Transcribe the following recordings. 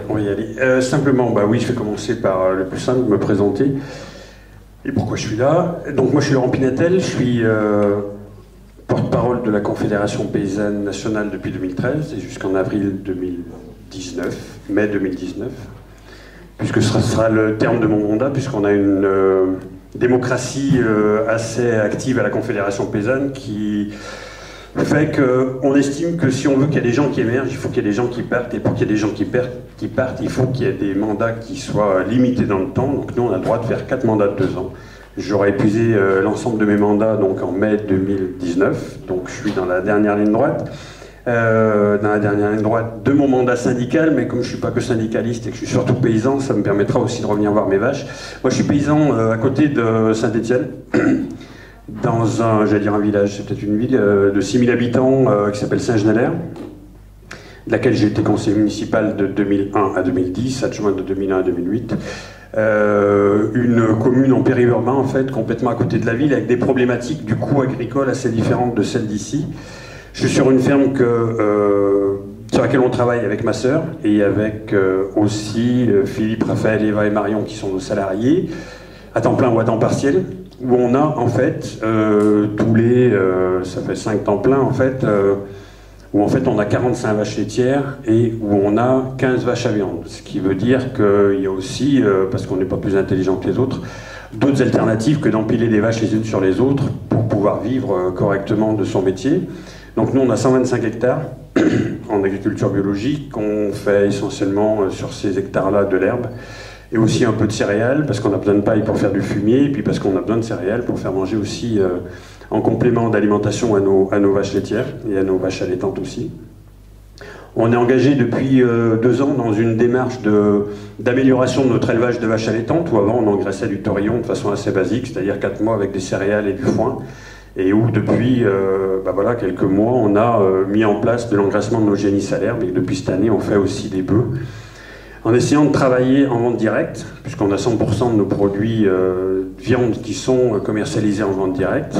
On va y aller. Simplement, bah oui, je vais commencer par le plus simple, me présenter. Et pourquoi je suis là? Donc moi je suis Laurent Pinatel, je suis porte-parole de la Confédération Paysanne Nationale depuis 2013 et jusqu'en avril 2019, mai 2019, puisque ce sera le terme de mon mandat, puisqu'on a une démocratie assez active à la Confédération Paysanne qui fait qu'on estime que si on veut qu'il y ait des gens qui émergent, il faut qu'il y ait des gens qui partent, et pour qu'il y ait des gens qui partent, il faut qu'il y ait des mandats qui soient limités dans le temps. Donc nous, on a le droit de faire 4 mandats de 2 ans. J'aurai épuisé l'ensemble de mes mandats donc en mai 2019, donc je suis dans la dernière ligne droite. De mon mandat syndical, mais comme je ne suis pas que syndicaliste et que je suis surtout paysan, ça me permettra aussi de revenir voir mes vaches. Moi, je suis paysan à côté de Saint-Étienne. Dans un village, c'est peut-être une ville de 6000 habitants qui s'appelle Saint-Genélaire, de laquelle j'ai été conseiller municipal de 2001 à 2010, adjoint de 2001 à 2008. Une commune en périurbain, en fait, complètement à côté de la ville, avec des problématiques du coût agricole assez différentes de celles d'ici. Je suis sur une ferme sur laquelle on travaille avec ma sœur et avec aussi Philippe, Raphaël, Eva et Marion qui sont nos salariés, à temps plein ou à temps partiel, où on a en fait ça fait 5 temps plein en fait, où en fait on a 45 vaches laitières et où on a 15 vaches à viande. Ce qui veut dire qu'il y a aussi, parce qu'on n'est pas plus intelligent que les autres, d'autres alternatives que d'empiler des vaches les unes sur les autres pour pouvoir vivre correctement de son métier. Donc nous on a 125 hectares en agriculture biologique, on fait essentiellement sur ces hectares-là de l'herbe, et aussi un peu de céréales, parce qu'on a besoin de paille pour faire du fumier, et puis parce qu'on a besoin de céréales pour faire manger aussi en complément d'alimentation à nos vaches laitières, et à nos vaches allaitantes aussi. On est engagé depuis 2 ans dans une démarche d'amélioration de notre élevage de vaches allaitantes, où avant on engraissait du taurillon de façon assez basique, c'est-à-dire 4 mois avec des céréales et du foin, et où depuis quelques mois on a mis en place de l'engraissement de nos génisses à l'herbe, et depuis cette année on fait aussi des bœufs, en essayant de travailler en vente directe, puisqu'on a 100% de nos produits viande qui sont commercialisés en vente directe,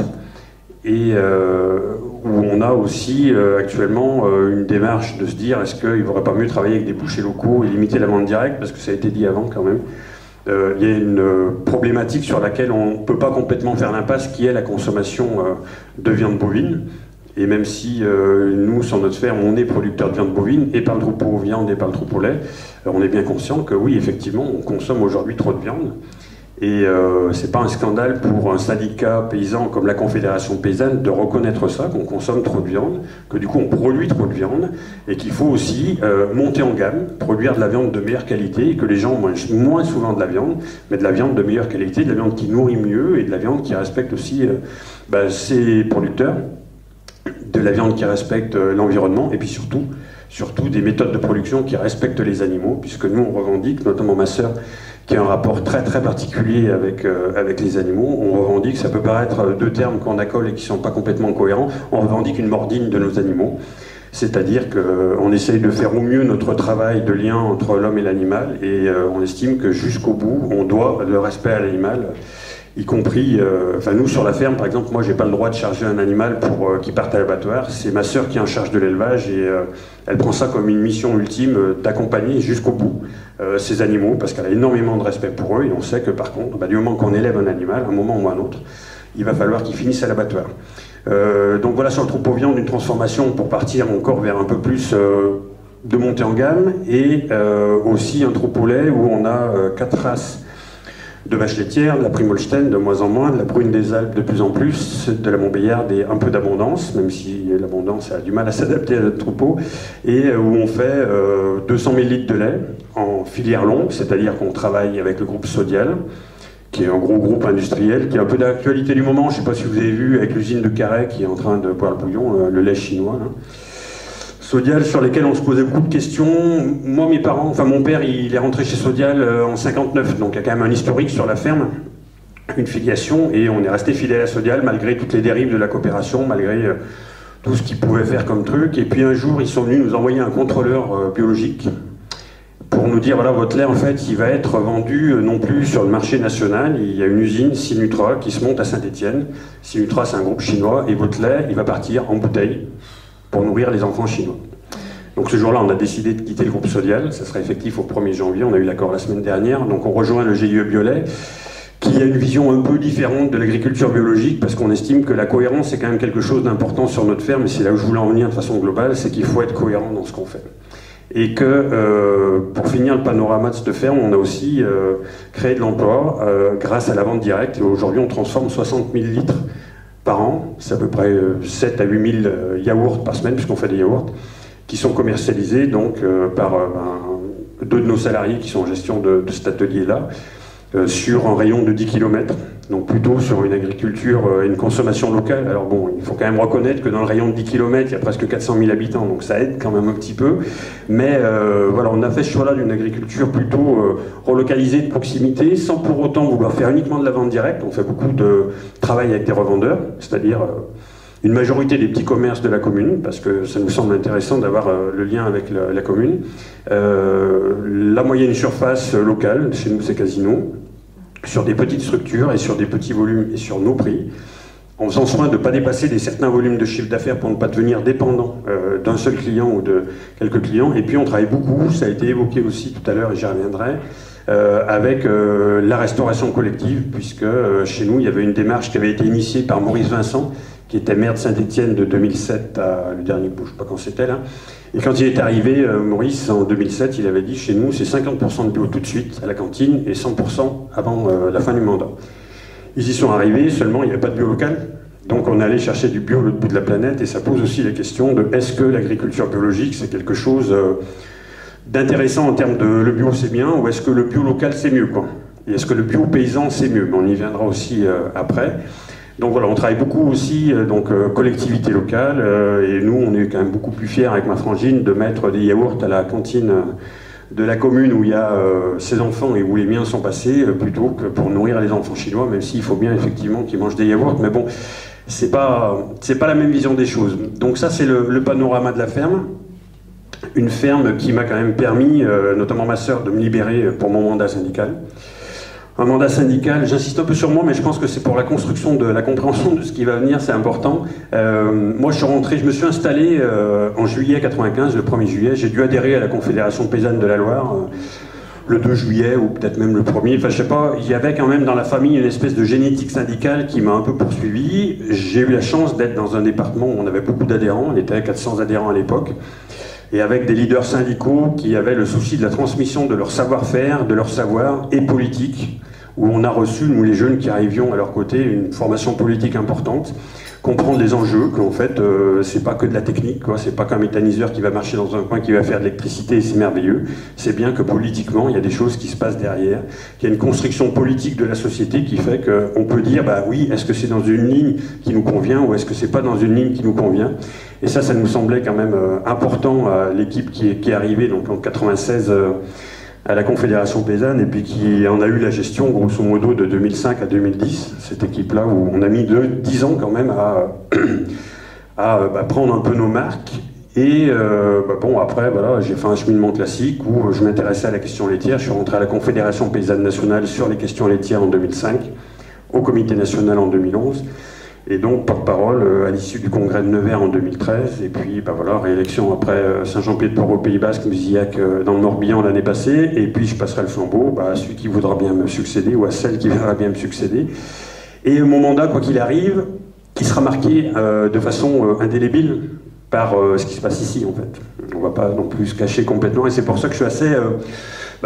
et où on a aussi actuellement une démarche de se dire est-ce qu'il ne vaudrait pas mieux travailler avec des bouchers locaux et limiter la vente directe, parce que ça a été dit avant quand même. Il y a une problématique sur laquelle on ne peut pas complètement faire l'impasse, qui est la consommation de viande bovine. Et même si nous, sur notre ferme, on est producteur de viande bovine, et par le troupeau viande et par le troupeau lait, on est bien conscient que oui, effectivement, on consomme aujourd'hui trop de viande. Et c'est pas un scandale pour un syndicat paysan comme la Confédération Paysanne de reconnaître ça, qu'on consomme trop de viande, que du coup on produit trop de viande, et qu'il faut aussi monter en gamme, produire de la viande de meilleure qualité, et que les gens mangent moins souvent de la viande, mais de la viande de meilleure qualité, de la viande qui nourrit mieux, et de la viande qui respecte aussi ses producteurs, de la viande qui respecte l'environnement, et puis surtout des méthodes de production qui respectent les animaux, puisque nous on revendique, notamment ma sœur, qui a un rapport très très particulier avec les animaux. On revendique, ça peut paraître 2 termes qu'on accole et qui ne sont pas complètement cohérents, on revendique une mordine de nos animaux, c'est-à-dire qu'on essaye de faire au mieux notre travail de lien entre l'homme et l'animal, et on estime que jusqu'au bout, on doit le respect à l'animal, y compris, nous sur la ferme par exemple, moi j'ai pas le droit de charger un animal pour qu'il parte à l'abattoir, c'est ma sœur qui est en charge de l'élevage, et elle prend ça comme une mission ultime d'accompagner jusqu'au bout ces animaux, parce qu'elle a énormément de respect pour eux, et on sait que par contre, du moment qu'on élève un animal, à un moment ou à un autre, il va falloir qu'il finisse à l'abattoir. Donc voilà, sur le troupeau viande, une transformation pour partir encore vers un peu plus de montée en gamme, et aussi un troupeau lait où on a 4 races de vaches laitières, de la Primolstein de moins en moins, de la brune des Alpes de plus en plus, de la Montbéliarde et un peu d'abondance, même si l'abondance a du mal à s'adapter à notre troupeau, et où on fait 200 000 litres de lait en filière longue, c'est-à-dire qu'on travaille avec le groupe Sodial, qui est un gros groupe industriel, qui est un peu d'actualité du moment. Je ne sais pas si vous avez vu avec l'usine de Carhaix qui est en train de boire le bouillon, le lait chinois, là. Sodial, sur lesquels on se posait beaucoup de questions. Moi, mon père, il est rentré chez Sodial en 59, donc il y a quand même un historique sur la ferme, une filiation, et on est resté fidèle à Sodial malgré toutes les dérives de la coopération, malgré tout ce qu'ils pouvaient faire comme truc. Et puis un jour, ils sont venus nous envoyer un contrôleur biologique pour nous dire, voilà, votre lait, en fait, il va être vendu non plus sur le marché national. Il y a une usine, Sinutra, qui se monte à Saint-Étienne. Sinutra, c'est un groupe chinois, et votre lait, il va partir en bouteille pour nourrir les enfants chinois. Donc ce jour-là, on a décidé de quitter le groupe Sodial, ça sera effectif au 1er janvier, on a eu l'accord la semaine dernière, donc on rejoint le GIE Biolay, qui a une vision un peu différente de l'agriculture biologique, parce qu'on estime que la cohérence est quand même quelque chose d'important sur notre ferme, et c'est là où je voulais en venir de façon globale, c'est qu'il faut être cohérent dans ce qu'on fait. Et que, pour finir le panorama de cette ferme, on a aussi créé de l'emploi grâce à la vente directe, et aujourd'hui on transforme 60 000 litres par an, c'est à peu près 7 à 8 000 yaourts par semaine, puisqu'on fait des yaourts, qui sont commercialisés donc, par deux de nos salariés qui sont en gestion de cet atelier-là, sur un rayon de 10 km, donc plutôt sur une agriculture et une consommation locale. Alors bon, il faut quand même reconnaître que dans le rayon de 10 km, il y a presque 400 000 habitants, donc ça aide quand même un petit peu. Mais voilà, on a fait ce choix-là d'une agriculture plutôt relocalisée, de proximité, sans pour autant vouloir faire uniquement de la vente directe. On fait beaucoup de travail avec des revendeurs, c'est-à-dire une majorité des petits commerces de la commune, parce que ça nous semble intéressant d'avoir le lien avec la commune. La moyenne surface locale, chez nous c'est Casino, sur des petites structures et sur des petits volumes et sur nos prix, en faisant soin de ne pas dépasser certains volumes de chiffre d'affaires pour ne pas devenir dépendant d'un seul client ou de quelques clients. Et puis on travaille beaucoup, ça a été évoqué aussi tout à l'heure et j'y reviendrai, avec la restauration collective, puisque chez nous il y avait une démarche qui avait été initiée par Maurice Vincent, qui était maire de Saint-Étienne de 2007 à le dernier, je ne sais pas quand c'était là. Et quand il est arrivé, Maurice, en 2007, il avait dit chez nous, c'est 50% de bio tout de suite à la cantine et 100% avant la fin du mandat. Ils y sont arrivés, seulement il n'y avait pas de bio local. Donc on est allé chercher du bio à l'autre bout de la planète et ça pose aussi la question de est-ce que l'agriculture biologique c'est quelque chose d'intéressant en termes de le bio c'est bien ou est-ce que le bio local c'est mieux quoi. Et est-ce que le bio paysan c'est mieux? On y viendra aussi après. Donc voilà, on travaille beaucoup aussi, collectivité locale, et nous on est quand même beaucoup plus fiers avec ma frangine de mettre des yaourts à la cantine de la commune où il y a ses enfants et où les miens sont passés, plutôt que pour nourrir les enfants chinois, même s'il faut bien effectivement qu'ils mangent des yaourts, mais bon, c'est pas la même vision des choses. Donc ça c'est le panorama de la ferme, une ferme qui m'a quand même permis, notamment ma sœur, de me libérer pour mon mandat syndical. Un mandat syndical, j'insiste un peu sur moi, mais je pense que c'est pour la construction de la compréhension de ce qui va venir, c'est important. Moi, je me suis installé en juillet 95, le 1er juillet. J'ai dû adhérer à la Confédération Paysanne de la Loire le 2 juillet, ou peut-être même le 1er. Enfin, je sais pas, il y avait quand même dans la famille une espèce de génétique syndicale qui m'a un peu poursuivi. J'ai eu la chance d'être dans un département où on avait beaucoup d'adhérents, on était à 400 adhérents à l'époque, et avec des leaders syndicaux qui avaient le souci de la transmission de leur savoir-faire, de leur savoir et politique, où on a reçu, nous les jeunes qui arrivions à leur côté, une formation politique importante, comprendre les enjeux, qu'en fait, c'est pas que de la technique, quoi, c'est pas qu'un méthaniseur qui va marcher dans un coin qui va faire de l'électricité et c'est merveilleux, c'est bien que politiquement, il y a des choses qui se passent derrière, qu'il y a une construction politique de la société qui fait qu'on peut dire, bah oui, est-ce que c'est dans une ligne qui nous convient ou est-ce que c'est pas dans une ligne qui nous convient? Et ça nous semblait quand même important à l'équipe qui est arrivée, donc en 96, à la Confédération Paysanne, et puis qui en a eu la gestion, grosso modo, de 2005 à 2010, cette équipe-là, où on a mis 10 ans quand même à prendre un peu nos marques. Et bon, après, voilà, j'ai fait un cheminement classique où je m'intéressais à la question laitière. Je suis rentré à la Confédération Paysanne Nationale sur les questions laitières en 2005, au Comité National en 2011, et donc porte-parole à l'issue du congrès de Nevers en 2013, et puis voilà, réélection après Saint-Jean-Pied-de-Port au Pays Basque, Musillac dans le Morbihan l'année passée, et puis je passerai le flambeau à celui qui voudra bien me succéder, ou à celle qui voudra bien me succéder. Et mon mandat, quoi qu'il arrive, qui sera marqué de façon indélébile par ce qui se passe ici, en fait. On ne va pas non plus se cacher complètement, et c'est pour ça que je suis assez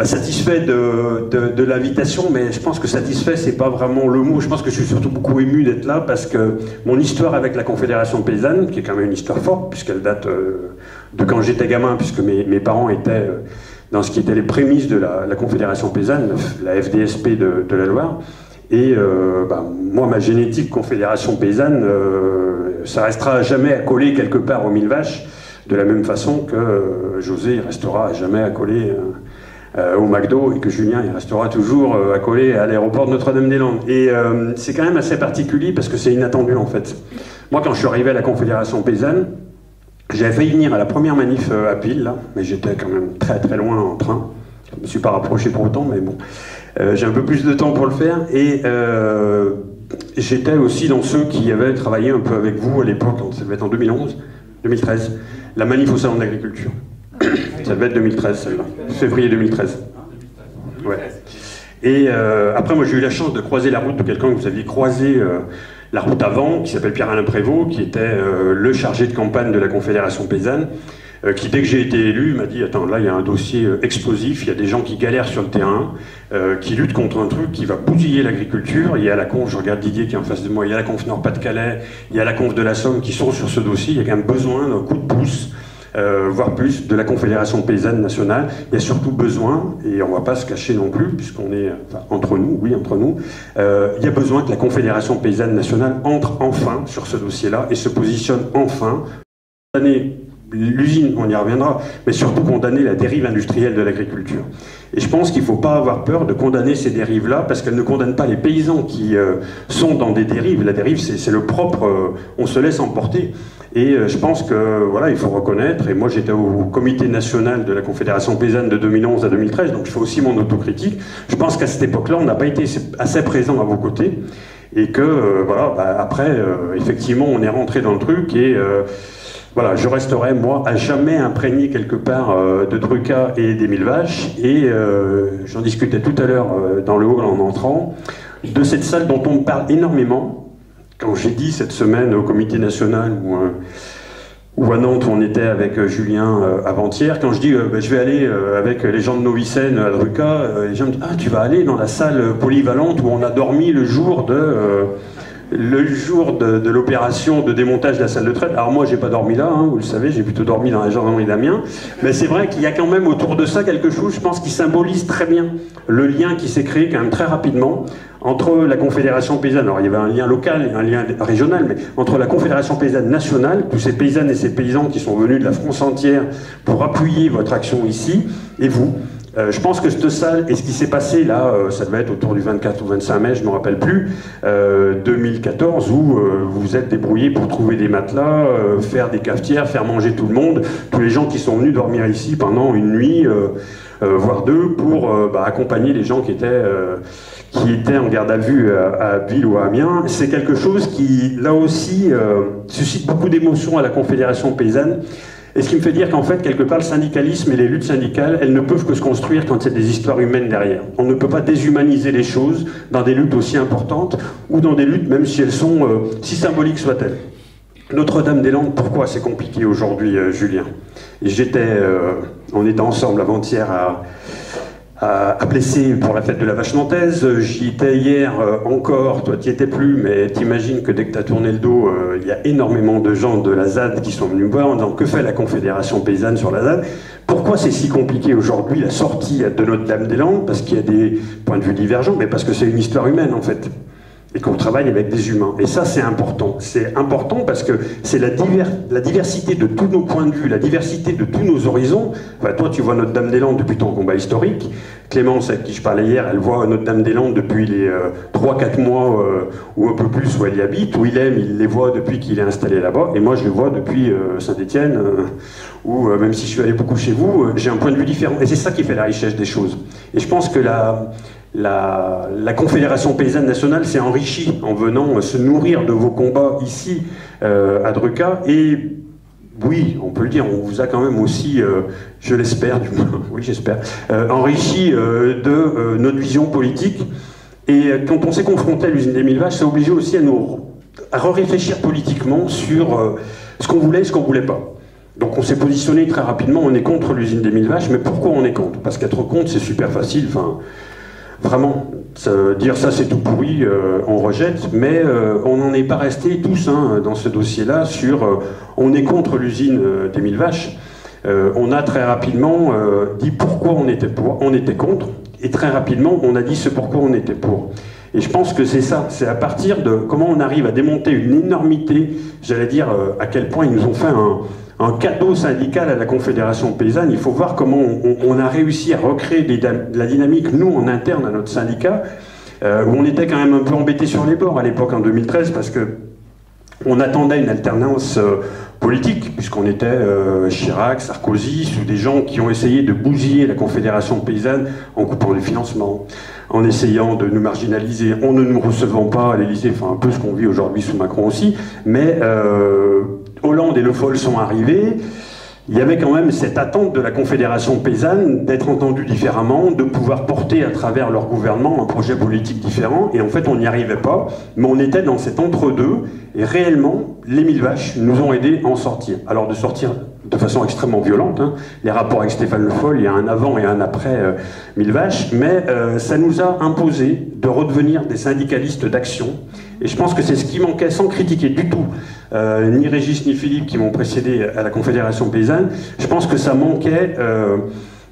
satisfait de l'invitation, mais je pense que satisfait, c'est pas vraiment le mot. Je pense que je suis surtout beaucoup ému d'être là, parce que mon histoire avec la Confédération Paysanne, qui est quand même une histoire forte, puisqu'elle date de quand j'étais gamin, puisque mes parents étaient dans ce qui était les prémices de la Confédération Paysanne, la FDSP de la Loire, et moi, ma génétique Confédération Paysanne, ça restera à jamais accolé quelque part aux 1000 vaches, de la même façon que José il restera à jamais accolé au McDo, et que Julien il restera toujours accolé à l'aéroport de Notre-Dame-des-Landes. Et c'est quand même assez particulier parce que c'est inattendu en fait. Moi, quand je suis arrivé à la Confédération Paysanne, j'avais failli venir à la première manif à Pile, là, mais j'étais quand même très très loin en train. Je ne me suis pas rapproché pour autant, mais bon, j'ai un peu plus de temps pour le faire. Et j'étais aussi dans ceux qui avaient travaillé un peu avec vous à l'époque, ça devait être en 2011, 2013, la manif au Salon de l'Agriculture. Ça devait être 2013, celle-là. Février 2013. Ouais. Et après, moi, j'ai eu la chance de croiser la route de quelqu'un que vous aviez croisé la route avant, qui s'appelle Pierre-Alain Prévost, qui était le chargé de campagne de la Confédération paysanne, qui, dès que j'ai été élu, m'a dit « Attends, là, il y a un dossier explosif, il y a des gens qui galèrent sur le terrain, qui luttent contre un truc qui va bousiller l'agriculture. Il y a la conf, je regarde Didier qui est en face de moi, il y a la conf Nord-Pas-de-Calais, il y a la conf de la Somme qui sont sur ce dossier. Il y a quand même besoin d'un coup de pouce, voire plus, de la Confédération paysanne nationale. Il y a surtout besoin, et on ne va pas se cacher non plus, puisqu'on est entre nous, oui, entre nous, il y a besoin que la Confédération paysanne nationale entre enfin sur ce dossier-là et se positionne enfin. L'usine, on y reviendra, mais surtout condamner la dérive industrielle de l'agriculture. Et je pense qu'il ne faut pas avoir peur de condamner ces dérives-là, parce qu'elles ne condamnent pas les paysans qui sont dans des dérives. La dérive, c'est le propre, on se laisse emporter. Et je pense que voilà, il faut reconnaître, et moi j'étais au comité national de la Confédération paysanne de 2011 à 2013, donc je fais aussi mon autocritique. Je pense qu'à cette époque-là, on n'a pas été assez présent à vos côtés, et que voilà, après, effectivement, on est rentré dans le truc, et voilà, je resterai, moi, à jamais imprégné quelque part de Druca et d'Émile Vache, et j'en discutais tout à l'heure dans le hall en entrant, de cette salle dont on me parle énormément. Quand j'ai dit cette semaine au comité national ou à Nantes où on était avec Julien avant-hier, quand je dis je vais aller avec les gens de Novicène à Druca, les gens me disent « Ah, tu vas aller dans la salle polyvalente où on a dormi le jour de l'opération de démontage de la salle de traite. » Alors moi, j'ai pas dormi là, hein, vous le savez, j'ai plutôt dormi dans la gendarmerie d'Amiens. Mais c'est vrai qu'il y a quand même autour de ça quelque chose, je pense, qui symbolise très bien le lien qui s'est créé quand même très rapidement entre la Confédération paysanne, alors il y avait un lien local et un lien régional, mais entre la Confédération paysanne nationale, tous ces paysannes et ces paysans qui sont venus de la France entière pour appuyer votre action ici, et vous. Je pense que cette salle, et ce qui s'est passé là, ça devait être autour du 24 ou 25 mai, je ne me rappelle plus, 2014, où vous vous êtes débrouillés pour trouver des matelas, faire des cafetières, faire manger tout le monde, tous les gens qui sont venus dormir ici pendant une nuit, voire deux, pour accompagner les gens qui étaient en garde à vue à Ville ou à Amiens. C'est quelque chose qui, là aussi, suscite beaucoup d'émotions à la Confédération paysanne. Et ce qui me fait dire qu'en fait, quelque part, le syndicalisme et les luttes syndicales, elles ne peuvent que se construire quand il y a des histoires humaines derrière. On ne peut pas déshumaniser les choses dans des luttes aussi importantes, ou dans des luttes, même si elles sont si symboliques soient-elles. Notre-Dame-des-Landes, pourquoi c'est compliqué aujourd'hui, Julien? On était ensemble avant-hier à Plessé pour la fête de la vache nantaise. J'y étais hier encore, toi t'y étais plus, mais t'imagines que dès que t'as tourné le dos, il y a énormément de gens de la ZAD qui sont venus voir en disant que fait la Confédération paysanne sur la ZAD. Pourquoi c'est si compliqué aujourd'hui la sortie de Notre-Dame-des-Landes? Parce qu'il y a des points de vue divergents, mais parce que c'est une histoire humaine en fait. Et qu'on travaille avec des humains. Et ça, c'est important. C'est important parce que c'est la diversité de tous nos points de vue, la diversité de tous nos horizons. Enfin, toi, tu vois Notre-Dame-des-Landes depuis ton combat historique. Clémence, avec qui je parlais hier, elle voit Notre-Dame-des-Landes depuis les 3-4 mois ou un peu plus où elle y habite. Willem, il les voit depuis qu'il est installé là-bas. Et moi, je les vois depuis Saint-Étienne, où, même si je suis allé beaucoup chez vous, j'ai un point de vue différent. Et c'est ça qui fait la richesse des choses. Et je pense que la Confédération paysanne nationale s'est enrichie en venant se nourrir de vos combats ici à Druca, et oui, on peut le dire, on vous a quand même aussi, je l'espère, du moins, oui j'espère, enrichi de notre vision politique. Et quand on s'est confronté à l'usine d'Émile Vache, ça a obligé aussi à réfléchir politiquement sur ce qu'on voulait et ce qu'on voulait pas. Donc on s'est positionné très rapidement, on est contre l'usine d'Émile Vache, mais pourquoi on est contre? Parce qu'être contre, c'est super facile, enfin... Vraiment, dire ça c'est tout pourri, on rejette, mais on n'en est pas resté tous dans ce dossier-là sur on est contre l'usine d'Émile Vache. On a très rapidement dit pourquoi on était contre, et très rapidement on a dit ce pourquoi on était pour. Et je pense que c'est ça, c'est à partir de comment on arrive à démonter une énormité, j'allais dire à quel point ils nous ont fait un cadeau syndical à la Confédération paysanne. Il faut voir comment on a réussi à recréer de la dynamique, nous, en interne à notre syndicat, où on était quand même un peu embêtés sur les bords à l'époque, en 2013, parce que on attendait une alternance politique, puisqu'on était Chirac, Sarkozy, sous des gens qui ont essayé de bousiller la Confédération paysanne en coupant les financements, en essayant de nous marginaliser, en ne nous recevant pas à l'Élysée, enfin un peu ce qu'on vit aujourd'hui sous Macron aussi, mais Hollande et Le Foll sont arrivés, il y avait quand même cette attente de la Confédération paysanne d'être entendue différemment, de pouvoir porter à travers leur gouvernement un projet politique différent, et en fait on n'y arrivait pas, mais on était dans cet entre-deux, et réellement, les 1000 vaches nous ont aidés à en sortir. Alors de sortir de façon extrêmement violente, hein. Les rapports avec Stéphane Le Foll, il y a un avant et un après 1000 vaches, mais ça nous a imposé de redevenir des syndicalistes d'action, et je pense que c'est ce qui manquait, sans critiquer du tout ni Régis ni Philippe qui m'ont précédé à la Confédération paysanne. Je pense que ça manquait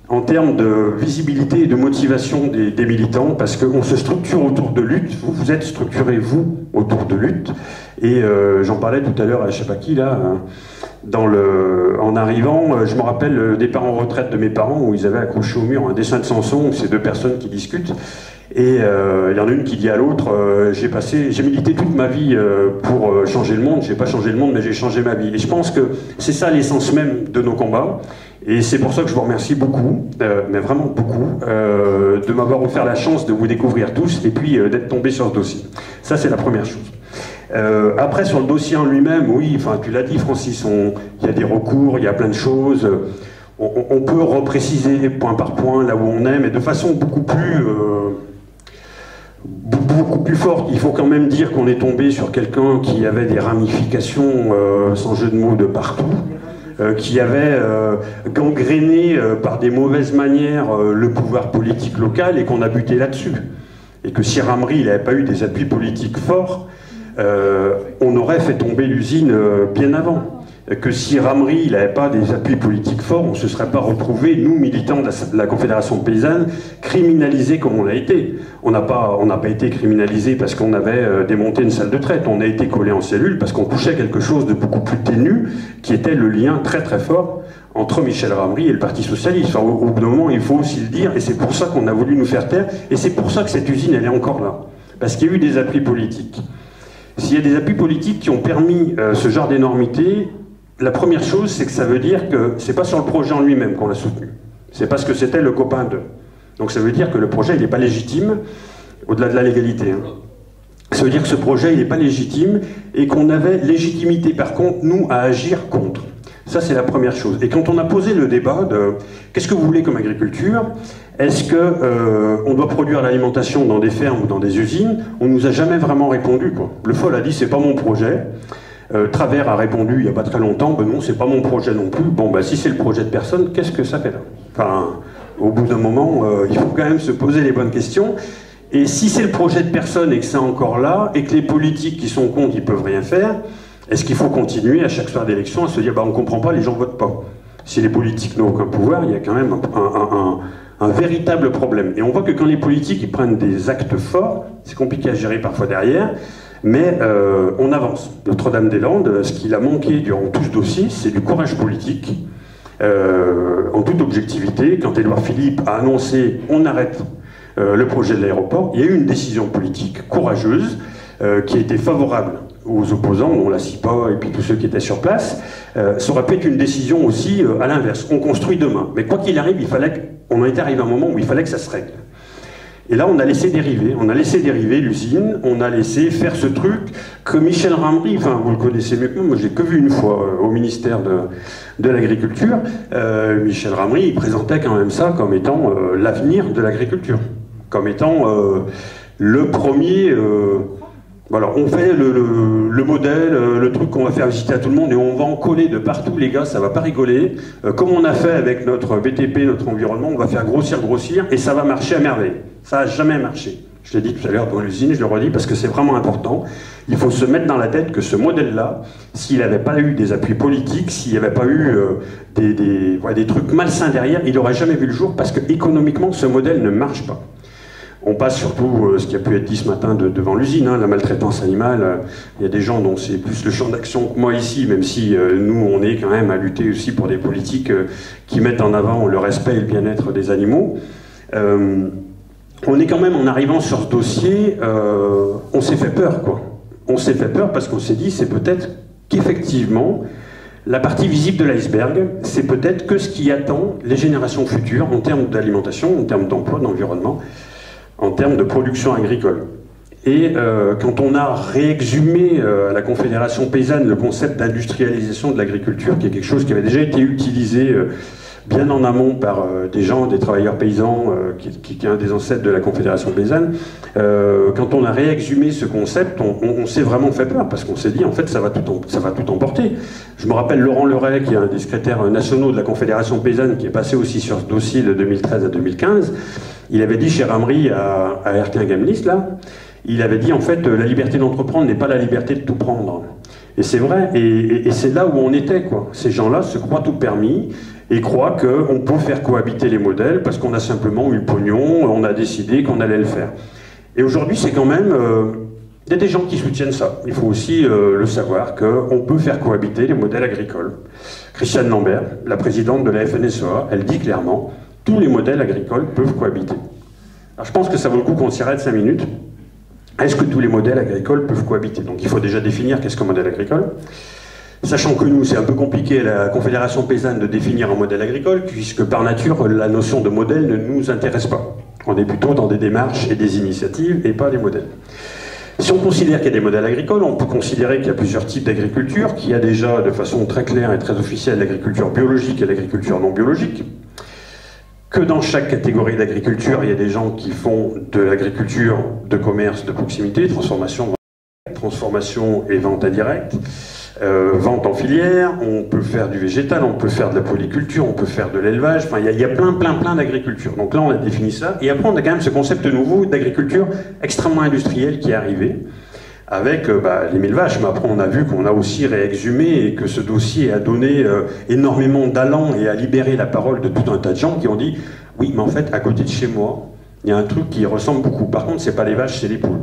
en termes de visibilité et de motivation des militants, parce qu'on se structure autour de luttes. Vous êtes structurés, vous, autour de luttes, et j'en parlais tout à l'heure à je sais pas qui là, en arrivant, je me rappelle le départ en retraite de mes parents où ils avaient accroché au mur un dessin de Samson où c'est deux personnes qui discutent. Et il y en a une qui dit à l'autre, j'ai milité toute ma vie pour changer le monde, j'ai pas changé le monde mais j'ai changé ma vie. Et je pense que c'est ça l'essence même de nos combats. Et c'est pour ça que je vous remercie beaucoup, mais vraiment beaucoup, de m'avoir offert la chance de vous découvrir tous et puis d'être tombé sur ce dossier. Ça c'est la première chose. Après sur le dossier en lui-même, oui, enfin tu l'as dit Francis, il y a des recours, il y a plein de choses. On peut repréciser point par point là où on est, mais de façon beaucoup plus forte. Il faut quand même dire qu'on est tombé sur quelqu'un qui avait des ramifications, sans jeu de mots, de partout, qui avait gangréné par des mauvaises manières le pouvoir politique local et qu'on a buté là-dessus. Et que si Ramry n'avait pas eu des appuis politiques forts, on aurait fait tomber l'usine bien avant. Que si Ramry n'avait pas des appuis politiques forts, on ne se serait pas retrouvés, nous, militants de la Confédération paysanne, criminalisés comme on l'a été. On n'a pas été criminalisés parce qu'on avait démonté une salle de traite, on a été collés en cellule parce qu'on touchait quelque chose de beaucoup plus ténu, qui était le lien très très fort entre Michel Ramry et le Parti Socialiste. Enfin, au bout d'un moment, il faut aussi le dire, et c'est pour ça qu'on a voulu nous faire taire, et c'est pour ça que cette usine, elle est encore là. Parce qu'il y a eu des appuis politiques. S'il y a des appuis politiques qui ont permis ce genre d'énormité, la première chose, c'est que ça veut dire que c'est pas sur le projet en lui-même qu'on l'a soutenu. C'est parce que c'était le copain d'eux. Donc ça veut dire que le projet, il n'est pas légitime, au-delà de la légalité. Hein. Ça veut dire que ce projet, il n'est pas légitime, et qu'on avait légitimité, par contre, nous, à agir contre. Ça, c'est la première chose. Et quand on a posé le débat de qu'est-ce que vous voulez comme agriculture, est-ce qu'on doit produire l'alimentation dans des fermes ou dans des usines, on nous a jamais vraiment répondu, quoi. Le Foll a dit, c'est pas mon projet. Travers a répondu il n'y a pas très longtemps, ben non, c'est pas mon projet non plus. Bon, ben si c'est le projet de personne, qu'est-ce que ça fait là? Enfin, au bout d'un moment, il faut quand même se poser les bonnes questions. Et si c'est le projet de personne et que c'est encore là, et que les politiques qui sont contre, ils peuvent rien faire, est-ce qu'il faut continuer à chaque soir d'élection à se dire, bah on comprend pas, les gens votent pas? Si les politiques n'ont aucun pouvoir, il y a quand même un véritable problème. Et on voit que quand les politiques ils prennent des actes forts, c'est compliqué à gérer parfois derrière. Mais on avance. Notre-Dame-des-Landes, ce qu'il a manqué durant tout ce dossier, c'est du courage politique, en toute objectivité. Quand Édouard Philippe a annoncé « on arrête le projet de l'aéroport », il y a eu une décision politique courageuse qui a été favorable aux opposants, dont la CIPA et puis tous ceux qui étaient sur place. Ça aurait pu être une décision aussi à l'inverse. On construit demain. Mais quoi qu'il arrive, on en était arrivé à un moment où il fallait que ça se règle. Et là, on a laissé dériver l'usine, on a laissé faire ce truc que Michel Ramry, enfin vous le connaissez mieux que moi, je l'ai que vu une fois au ministère de l'Agriculture, Michel Ramry, il présentait quand même ça comme étant l'avenir de l'agriculture, comme étant le premier... Voilà, on fait le modèle, le truc qu'on va faire visiter à tout le monde et on va en coller de partout, les gars, ça va pas rigoler. Comme on a fait avec notre BTP, notre environnement, on va faire grossir et ça va marcher à merveille. Ça n'a jamais marché. Je l'ai dit tout à l'heure dans l'usine, je le redis parce que c'est vraiment important. Il faut se mettre dans la tête que ce modèle-là, s'il n'avait pas eu des appuis politiques, s'il n'y avait pas eu des trucs malsains derrière, il n'aurait jamais vu le jour parce que économiquement, ce modèle ne marche pas. On passe surtout ce qui a pu être dit ce matin devant l'usine, hein, la maltraitance animale. Il y a des gens dont c'est plus le champ d'action que moi ici, même si nous, on est quand même à lutter aussi pour des politiques qui mettent en avant le respect et le bien-être des animaux. On est quand même, en arrivant sur ce dossier, on s'est fait peur, quoi. On s'est fait peur parce qu'on s'est dit, c'est peut-être qu'effectivement, la partie visible de l'iceberg, c'est peut-être que ce qui attend les générations futures en termes d'alimentation, en termes d'emploi, d'environnement, en termes de production agricole. Et quand on a réexhumé à la Confédération paysanne le concept d'industrialisation de l'agriculture, qui est quelque chose qui avait déjà été utilisé bien en amont par des gens, des travailleurs paysans, qui est un des ancêtres de la Confédération paysanne, quand on a réexhumé ce concept, on s'est vraiment fait peur, parce qu'on s'est dit, en fait, ça va tout emporter. Je me rappelle Laurent Leray, qui est un des secrétaires nationaux de la Confédération paysanne, qui est passé aussi sur ce dossier de 2013 à 2015, il avait dit chez Ramry à Erquin-Gamlis, là, il avait dit, en fait, la liberté d'entreprendre n'est pas la liberté de tout prendre. Et c'est vrai, et c'est là où on était, quoi. Ces gens-là se croient tout permis, et croient qu'on peut faire cohabiter les modèles parce qu'on a simplement eu le pognon, on a décidé qu'on allait le faire. Et aujourd'hui, c'est quand même... il y a des gens qui soutiennent ça. Il faut aussi le savoir qu'on peut faire cohabiter les modèles agricoles. Christiane Lambert, la présidente de la FNSEA, elle dit clairement « tous les modèles agricoles peuvent cohabiter ». Alors je pense que ça vaut le coup qu'on s'y arrête 5 minutes. Est-ce que tous les modèles agricoles peuvent cohabiter? Donc il faut déjà définir qu'est-ce qu'un modèle agricole. Sachant que nous, c'est un peu compliqué à la Confédération paysanne de définir un modèle agricole, puisque par nature, la notion de modèle ne nous intéresse pas. On est plutôt dans des démarches et des initiatives, et pas des modèles. Si on considère qu'il y a des modèles agricoles, on peut considérer qu'il y a plusieurs types d'agriculture, qu'il y a déjà, de façon très claire et très officielle, l'agriculture biologique et l'agriculture non biologique, que dans chaque catégorie d'agriculture, il y a des gens qui font de l'agriculture de commerce de proximité, transformation et vente indirecte, vente en filière, on peut faire du végétal, on peut faire de la polyculture, on peut faire de l'élevage, enfin il y a plein d'agriculture. Donc là on a défini ça, et après on a quand même ce concept nouveau d'agriculture extrêmement industrielle qui est arrivé, avec les 1000 vaches, mais après on a vu qu'on a aussi réexhumé et que ce dossier a donné énormément d'allant et a libéré la parole de tout un tas de gens qui ont dit « oui, mais en fait, à côté de chez moi, il y a un truc qui ressemble beaucoup. Par contre, c'est pas les vaches, c'est les poules.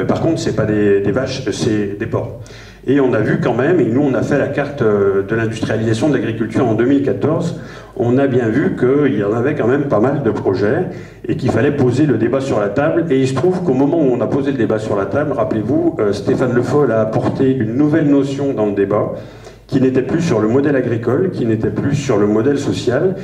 Par contre, c'est pas des vaches, c'est des porcs. » Et on a vu quand même, et nous on a fait la carte de l'industrialisation de l'agriculture en 2014, on a bien vu qu'il y en avait quand même pas mal de projets et qu'il fallait poser le débat sur la table. Et il se trouve qu'au moment où on a posé le débat sur la table, rappelez-vous, Stéphane Le Foll a apporté une nouvelle notion dans le débat qui n'était plus sur le modèle agricole, qui n'était plus sur le modèle social,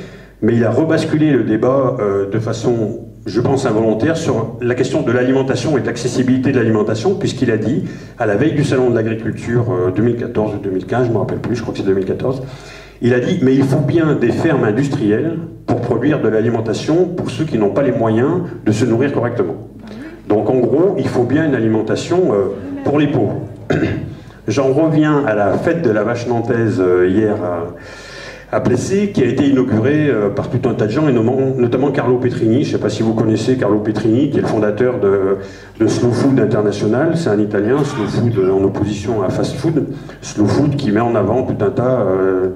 mais il a rebasculé le débat de façon, je pense, involontaire sur la question de l'alimentation et de l'accessibilité de l'alimentation, puisqu'il a dit, à la veille du Salon de l'Agriculture 2014 ou 2015, je ne me rappelle plus, je crois que c'est 2014, il a dit, mais il faut bien des fermes industrielles pour produire de l'alimentation pour ceux qui n'ont pas les moyens de se nourrir correctement. Donc en gros, il faut bien une alimentation pour les pauvres. J'en reviens à la fête de la vache nantaise hier à Plessé, qui a été inaugurée par tout un tas de gens, et notamment Carlo Petrini. Je ne sais pas si vous connaissez Carlo Petrini, qui est le fondateur de Slow Food International. C'est un Italien, Slow Food en opposition à Fast Food. Slow Food qui met en avant tout un tas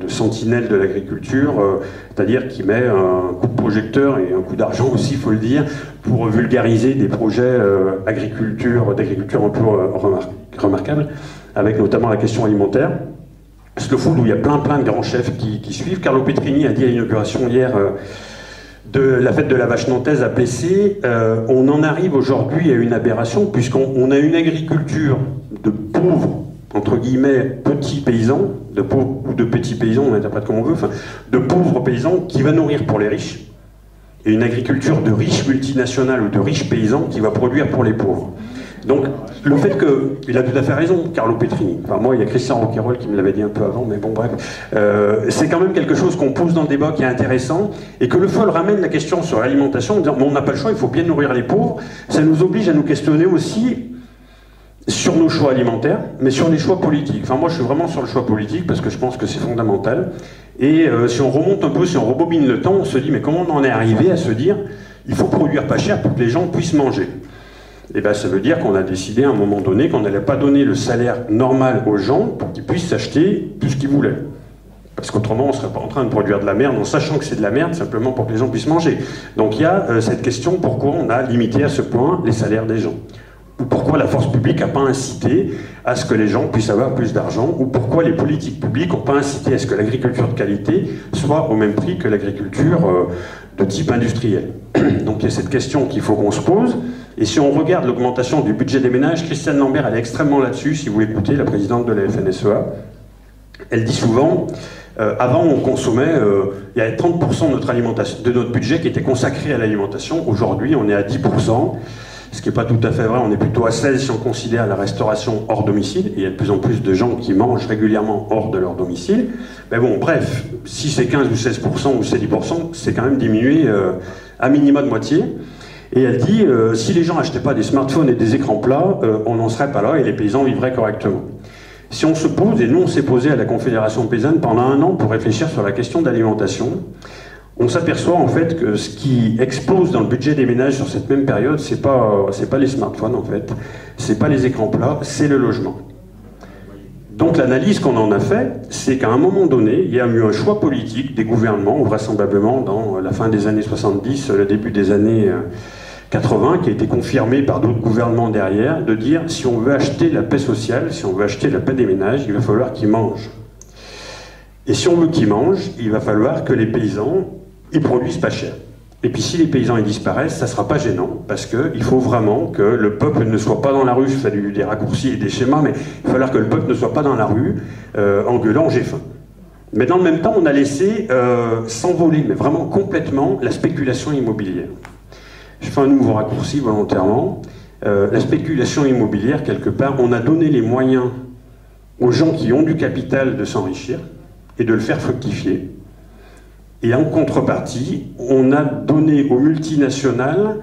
de sentinelles de l'agriculture, c'est-à-dire qui met un coup de projecteur et un coup d'argent aussi, il faut le dire, pour vulgariser des projets d'agriculture un peu remarquables, avec notamment la question alimentaire. Slow Food, où il y a plein de grands chefs qui suivent. Carlo Petrini a dit à l'inauguration hier de la fête de la vache nantaise à Plessé, on en arrive aujourd'hui à une aberration, puisqu'on a une agriculture de pauvres, entre guillemets, petits paysans, de pauvres ou de petits paysans, on interprète comme on veut, enfin, de pauvres paysans qui va nourrir pour les riches, et une agriculture de riches multinationales ou de riches paysans qui va produire pour les pauvres. Donc, le fait que... Il a tout à fait raison, Carlo Petrini. Enfin, moi, il y a Christian Roquayrol qui me l'avait dit un peu avant, mais bon, bref. C'est quand même quelque chose qu'on pose dans le débat qui est intéressant, et que Le Foll ramène la question sur l'alimentation en disant, mais on n'a pas le choix, il faut bien nourrir les pauvres. Ça nous oblige à nous questionner aussi sur nos choix alimentaires, mais sur les choix politiques. Enfin, moi, je suis vraiment sur le choix politique, parce que je pense que c'est fondamental. Et si on remonte un peu, si on rebobine le temps, on se dit, mais comment on en est arrivé à se dire, il faut produire pas cher pour que les gens puissent manger? Eh bien, ça veut dire qu'on a décidé à un moment donné qu'on n'allait pas donner le salaire normal aux gens pour qu'ils puissent s'acheter tout ce qu'ils voulaient. Parce qu'autrement, on ne serait pas en train de produire de la merde en sachant que c'est de la merde, simplement pour que les gens puissent manger. Donc il y a cette question, pourquoi on a limité à ce point les salaires des gens? Ou pourquoi la force publique n'a pas incité à ce que les gens puissent avoir plus d'argent? Ou pourquoi les politiques publiques n'ont pas incité à ce que l'agriculture de qualité soit au même prix que l'agriculture de type industriel? Donc il y a cette question qu'il faut qu'on se pose. Et si on regarde l'augmentation du budget des ménages, Christiane Lambert, elle est extrêmement là-dessus, si vous écoutez, la présidente de la FNSEA. Elle dit souvent, avant on consommait, il y avait 30% de notre budget qui était consacré à l'alimentation. Aujourd'hui, on est à 10%. ce qui n'est pas tout à fait vrai, on est plutôt à 16 si on considère la restauration hors domicile, et il y a de plus en plus de gens qui mangent régulièrement hors de leur domicile. Mais bon, bref, si c'est 15 ou 16% ou c'est 10%, c'est quand même diminué à minima de moitié. Et elle dit, si les gens n'achetaient pas des smartphones et des écrans plats, on n'en serait pas là et les paysans vivraient correctement. Si on se pose, et nous on s'est posé à la Confédération paysanne pendant 1 an pour réfléchir sur la question de l'alimentation, on s'aperçoit en fait que ce qui explose dans le budget des ménages sur cette même période, c'est pas les smartphones en fait, c'est pas les écrans plats, c'est le logement. Donc l'analyse qu'on en a fait, c'est qu'à un moment donné, il y a eu un choix politique des gouvernements, vraisemblablement dans la fin des années 70, le début des années 80, qui a été confirmé par d'autres gouvernements derrière, de dire si on veut acheter la paix sociale, si on veut acheter la paix des ménages, il va falloir qu'ils mangent. Et si on veut qu'ils mangent, il va falloir que les paysans ils produisent pas cher. Et puis si les paysans ils disparaissent, ça sera pas gênant, parce qu'il faut vraiment que le peuple ne soit pas dans la rue, je fais des raccourcis et des schémas, mais il va falloir que le peuple ne soit pas dans la rue en gueulant j'ai faim. Mais dans le même temps, on a laissé s'envoler, mais vraiment complètement, la spéculation immobilière. Je fais un nouveau raccourci volontairement. La spéculation immobilière, quelque part, on a donné les moyens aux gens qui ont du capital de s'enrichir et de le faire fructifier. Et en contrepartie, on a donné aux multinationales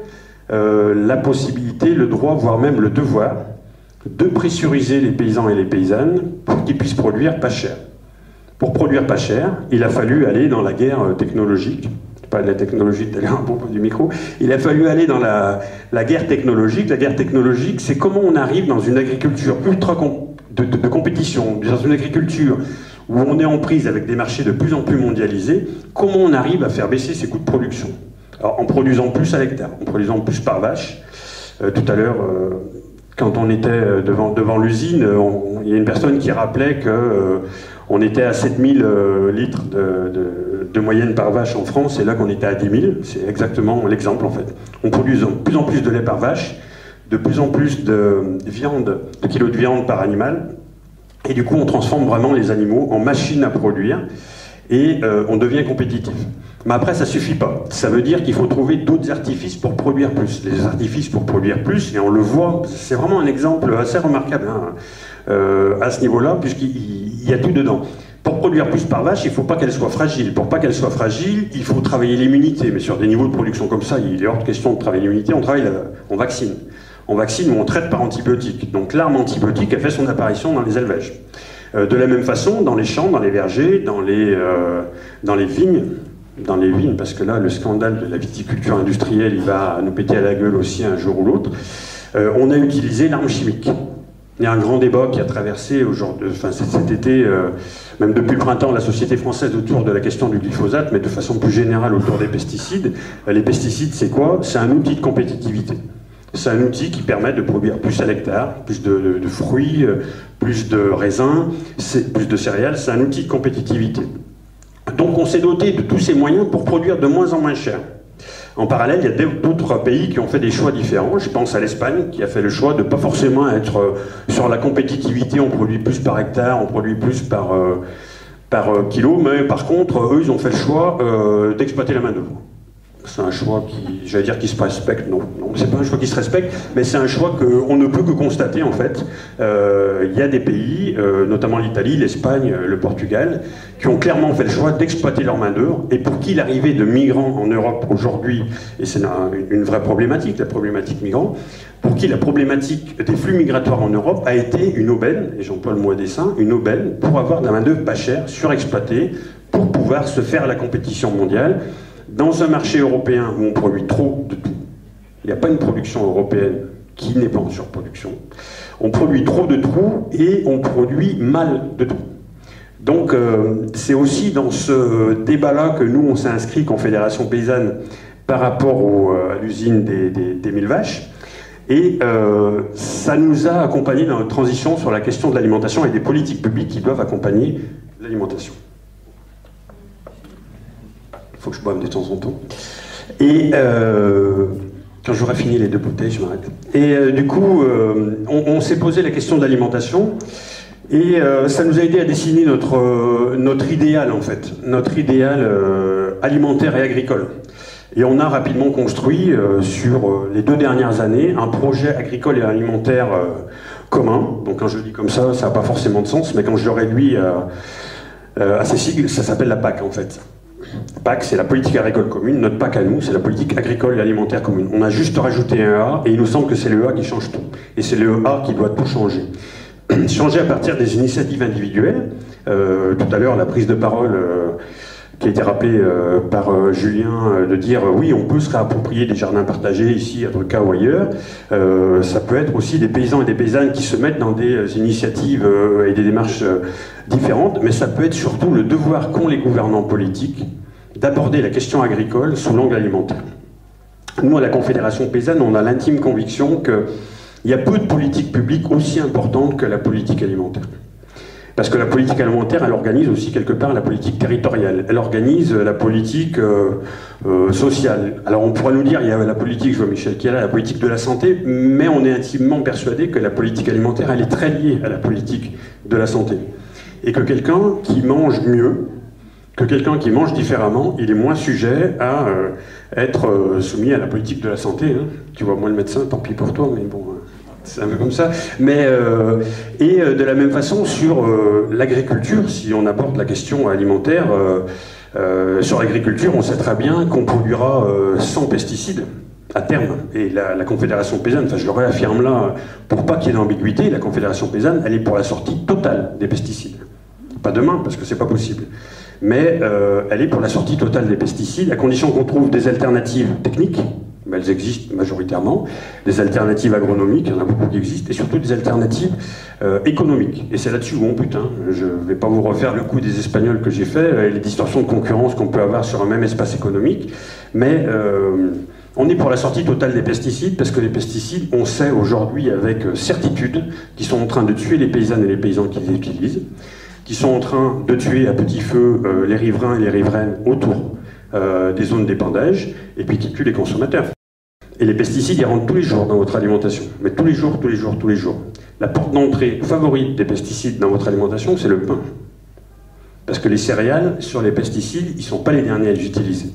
la possibilité, le droit, voire même le devoir, de pressuriser les paysans et les paysannes pour qu'ils puissent produire pas cher. Pour produire pas cher, il a fallu aller dans la guerre technologique. Pas de la technologie tout à l'heure à propos du micro. Il a fallu aller dans la guerre technologique. La guerre technologique, c'est comment on arrive dans une agriculture ultra de compétition, dans une agriculture où on est en prise avec des marchés de plus en plus mondialisés, comment on arrive à faire baisser ses coûts de production. Alors, en produisant plus à l'hectare, en produisant plus par vache. Tout à l'heure, quand on était devant l'usine, il y a une personne qui rappelait qu'on était à 7000 litres de moyenne par vache en France, et là qu'on était à 10 000, c'est exactement l'exemple en fait. On produit de plus en plus de lait par vache, de plus en plus de kilos de viande par animal, et du coup on transforme vraiment les animaux en machines à produire, et on devient compétitif. Mais après ça suffit pas, ça veut dire qu'il faut trouver d'autres artifices pour produire plus. Les artifices pour produire plus, et on le voit, c'est vraiment un exemple assez remarquable hein, à ce niveau-là, puisqu'il y a tout dedans. Pour produire plus par vache, il ne faut pas qu'elle soit fragile. Pour pas qu'elle soit fragile, il faut travailler l'immunité. Mais sur des niveaux de production comme ça, il est hors de question de travailler l'immunité, on vaccine. On vaccine ou on traite par antibiotiques. Donc l'arme antibiotique, elle fait son apparition dans les élevages. De la même façon, dans les champs, dans les vergers, dans les vignes, parce que là, le scandale de la viticulture industrielle, il va nous péter à la gueule aussi un jour ou l'autre, on a utilisé l'arme chimique. Il y a un grand débat qui a traversé cet été, même depuis le printemps, la société française autour de la question du glyphosate, mais de façon plus générale autour des pesticides. Les pesticides, c'est quoi? C'est un outil de compétitivité. C'est un outil qui permet de produire plus à l'hectare, plus de fruits, plus de raisins, plus de céréales. C'est un outil de compétitivité. Donc on s'est doté de tous ces moyens pour produire de moins en moins cher. En parallèle, il y a d'autres pays qui ont fait des choix différents. Je pense à l'Espagne, qui a fait le choix de ne pas forcément être sur la compétitivité, on produit plus par hectare, on produit plus par kilo, mais par contre, eux, ils ont fait le choix d'exploiter la main-d'œuvre. C'est un choix qui, j'allais dire, qui se respecte. Non, c'est pas un choix qui se respecte, mais c'est un choix qu'on ne peut que constater, en fait. Il y a des pays, notamment l'Italie, l'Espagne, le Portugal, qui ont clairement fait le choix d'exploiter leur main-d'œuvre, et pour qui l'arrivée de migrants en Europe aujourd'hui, et c'est une vraie problématique, la problématique migrant, pour qui la problématique des flux migratoires en Europe a été une aubaine, et j'emploie le mot à dessein, une aubaine pour avoir de la main-d'œuvre pas chère, surexploitée, pour pouvoir se faire la compétition mondiale. Dans un marché européen où on produit trop de tout, il n'y a pas une production européenne qui n'est pas en surproduction, on produit trop de tout et on produit mal de tout. Donc c'est aussi dans ce débat-là que nous on s'est inscrit, Confédération Paysanne, par rapport à l'usine des 1000 vaches, et ça nous a accompagnés dans notre transition sur la question de l'alimentation et des politiques publiques qui doivent accompagner l'alimentation. Il faut que je boive de temps en temps. Et quand j'aurai fini les 2 bouteilles, je m'arrête. Et du coup, on s'est posé la question de l'alimentation, et ça nous a aidé à dessiner notre idéal, en fait, notre idéal alimentaire et agricole. Et on a rapidement construit, sur les 2 dernières années, un projet agricole et alimentaire commun. Donc quand je le dis comme ça n'a pas forcément de sens, mais quand je le réduis à ces sigles, ça s'appelle la PAC en fait. PAC, c'est la politique agricole commune. Notre PAC à nous, c'est la politique agricole et alimentaire commune. On a juste rajouté un A, et il nous semble que c'est le A qui change tout. Et c'est le A qui doit tout changer. Changer à partir des initiatives individuelles. Tout à l'heure, la prise de parole qui a été rappelée par Julien, de dire oui, on peut se réapproprier des jardins partagés ici, à Druca ou ailleurs. Ça peut être aussi des paysans et des paysannes qui se mettent dans des initiatives et des démarches différentes, mais ça peut être surtout le devoir qu'ont les gouvernants politiques d'aborder la question agricole sous l'angle alimentaire. Nous, à la Confédération paysanne, on a l'intime conviction qu'il y a peu de politiques publiques aussi importantes que la politique alimentaire. Parce que la politique alimentaire, elle organise aussi quelque part la politique territoriale. Elle organise la politique sociale. Alors on pourrait nous dire, il y a la politique, je vois Michel qui est là, la politique de la santé, mais on est intimement persuadé que la politique alimentaire, elle est très liée à la politique de la santé. Et que quelqu'un qui mange mieux, que quelqu'un qui mange différemment, il est moins sujet à être soumis à la politique de la santé. Hein. Tu vois, moi le médecin, tant pis pour toi, mais bon... c'est un peu comme ça. Mais, de la même façon, sur l'agriculture, si on aborde la question alimentaire, sur l'agriculture, on sait très bien qu'on produira sans pesticides à terme. Et la Confédération paysanne, enfin je le réaffirme là, pour pas qu'il y ait d'ambiguïté, la Confédération paysanne, elle est pour la sortie totale des pesticides. Pas demain, parce que c'est pas possible. Mais elle est pour la sortie totale des pesticides, à condition qu'on trouve des alternatives techniques. Mais elles existent majoritairement, des alternatives agronomiques, il y en a beaucoup qui existent, et surtout des alternatives économiques. Et c'est là-dessus où on bute. Hein. Je ne vais pas vous refaire le coup des Espagnols que j'ai fait, et les distorsions de concurrence qu'on peut avoir sur un même espace économique, mais on est pour la sortie totale des pesticides, parce que les pesticides, on sait aujourd'hui avec certitude qu'ils sont en train de tuer les paysannes et les paysans qui les utilisent, qui sont en train de tuer à petit feu les riverains et les riveraines autour des zones d'épandage, et puis qui tuent les consommateurs. Et les pesticides, ils rentrent tous les jours dans votre alimentation. Mais tous les jours, tous les jours, tous les jours. La porte d'entrée favorite des pesticides dans votre alimentation, c'est le pain. Parce que les céréales, sur les pesticides, ils ne sont pas les derniers à les utiliser.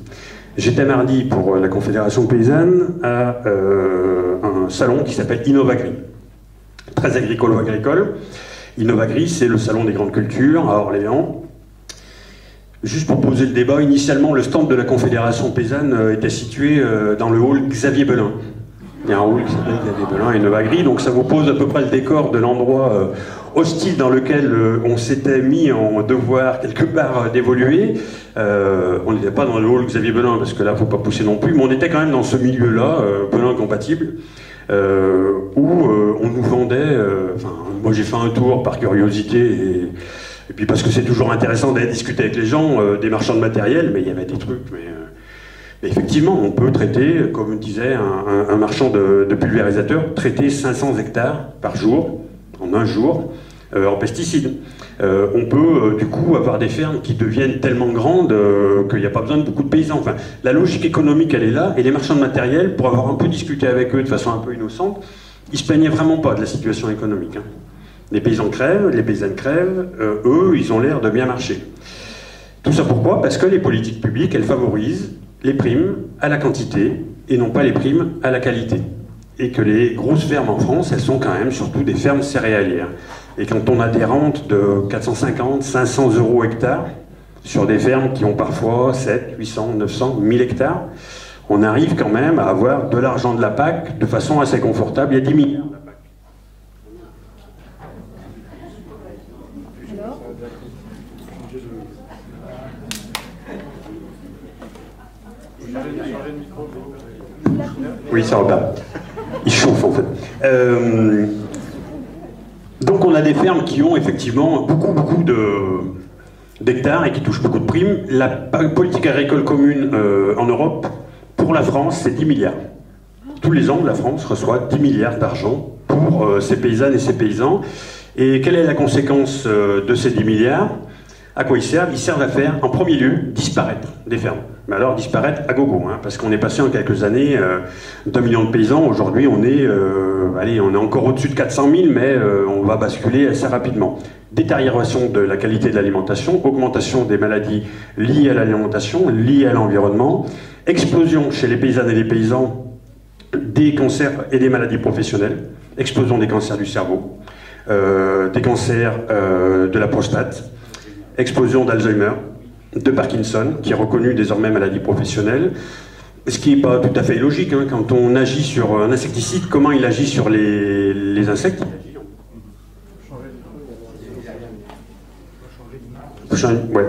J'étais mardi pour la Confédération paysanne à un salon qui s'appelle Innovagri. Très agricolo-agricole. Innovagri, c'est le salon des grandes cultures à Orléans. Juste pour poser le débat, initialement, le stand de la Confédération paysanne était situé dans le hall Xavier Belin. Il y a un hall qui s'appelle Xavier Belin et Innovagri, donc ça vous pose à peu près le décor de l'endroit hostile dans lequel on s'était mis en devoir quelque part d'évoluer. On n'était pas dans le hall Xavier Belin, parce que là, il ne faut pas pousser non plus, mais on était quand même dans ce milieu-là, Belin compatible, où on nous vendait... moi j'ai fait un tour par curiosité, et puis parce que c'est toujours intéressant d'aller discuter avec les gens, des marchands de matériel, mais il y avait des trucs. Mais effectivement, on peut traiter, comme disait un marchand de pulvérisateurs, traiter 500 hectares par jour, en un jour, en pesticides. On peut du coup avoir des fermes qui deviennent tellement grandes qu'il n'y a pas besoin de beaucoup de paysans. Enfin, la logique économique, elle est là, et les marchands de matériel, pour avoir un peu discuté avec eux de façon un peu innocente, ils se plaignaient vraiment pas de la situation économique. Hein. Les paysans crèvent, les paysannes crèvent, eux, ils ont l'air de bien marcher. Tout ça pourquoi? Parce que les politiques publiques, elles favorisent les primes à la quantité et non pas les primes à la qualité. Et que les grosses fermes en France, elles sont quand même surtout des fermes céréalières. Et quand on a des rentes de 450, 500 euros hectare, sur des fermes qui ont parfois 7, 800, 900, 1000 hectares, on arrive quand même à avoir de l'argent de la PAC de façon assez confortable. Il y a 10 milliards. Oui, ça repart. Il chauffe en fait. Donc on a des fermes qui ont effectivement beaucoup d'hectares et qui touchent beaucoup de primes. La politique agricole commune en Europe, pour la France, c'est 10 milliards. Tous les ans, la France reçoit 10 milliards d'argent pour ses paysannes et ses paysans. Et quelle est la conséquence de ces 10 milliards? À quoi ils servent? Ils servent à faire, en premier lieu, disparaître des fermes. Mais alors disparaître à gogo, hein, parce qu'on est passé en quelques années d'1 million de paysans. Aujourd'hui, on est encore au-dessus de 400 000, mais on va basculer assez rapidement. Détérioration de la qualité de l'alimentation, augmentation des maladies liées à l'alimentation, liées à l'environnement, Explosion chez les paysannes et les paysans des cancers et des maladies professionnelles, explosion des cancers du cerveau, des cancers de la prostate, explosion d'Alzheimer, de Parkinson, qui est reconnu désormais maladie professionnelle, ce qui n'est pas tout à fait logique, hein, quand on agit sur un insecticide, comment il agit sur les insectes. Ouais.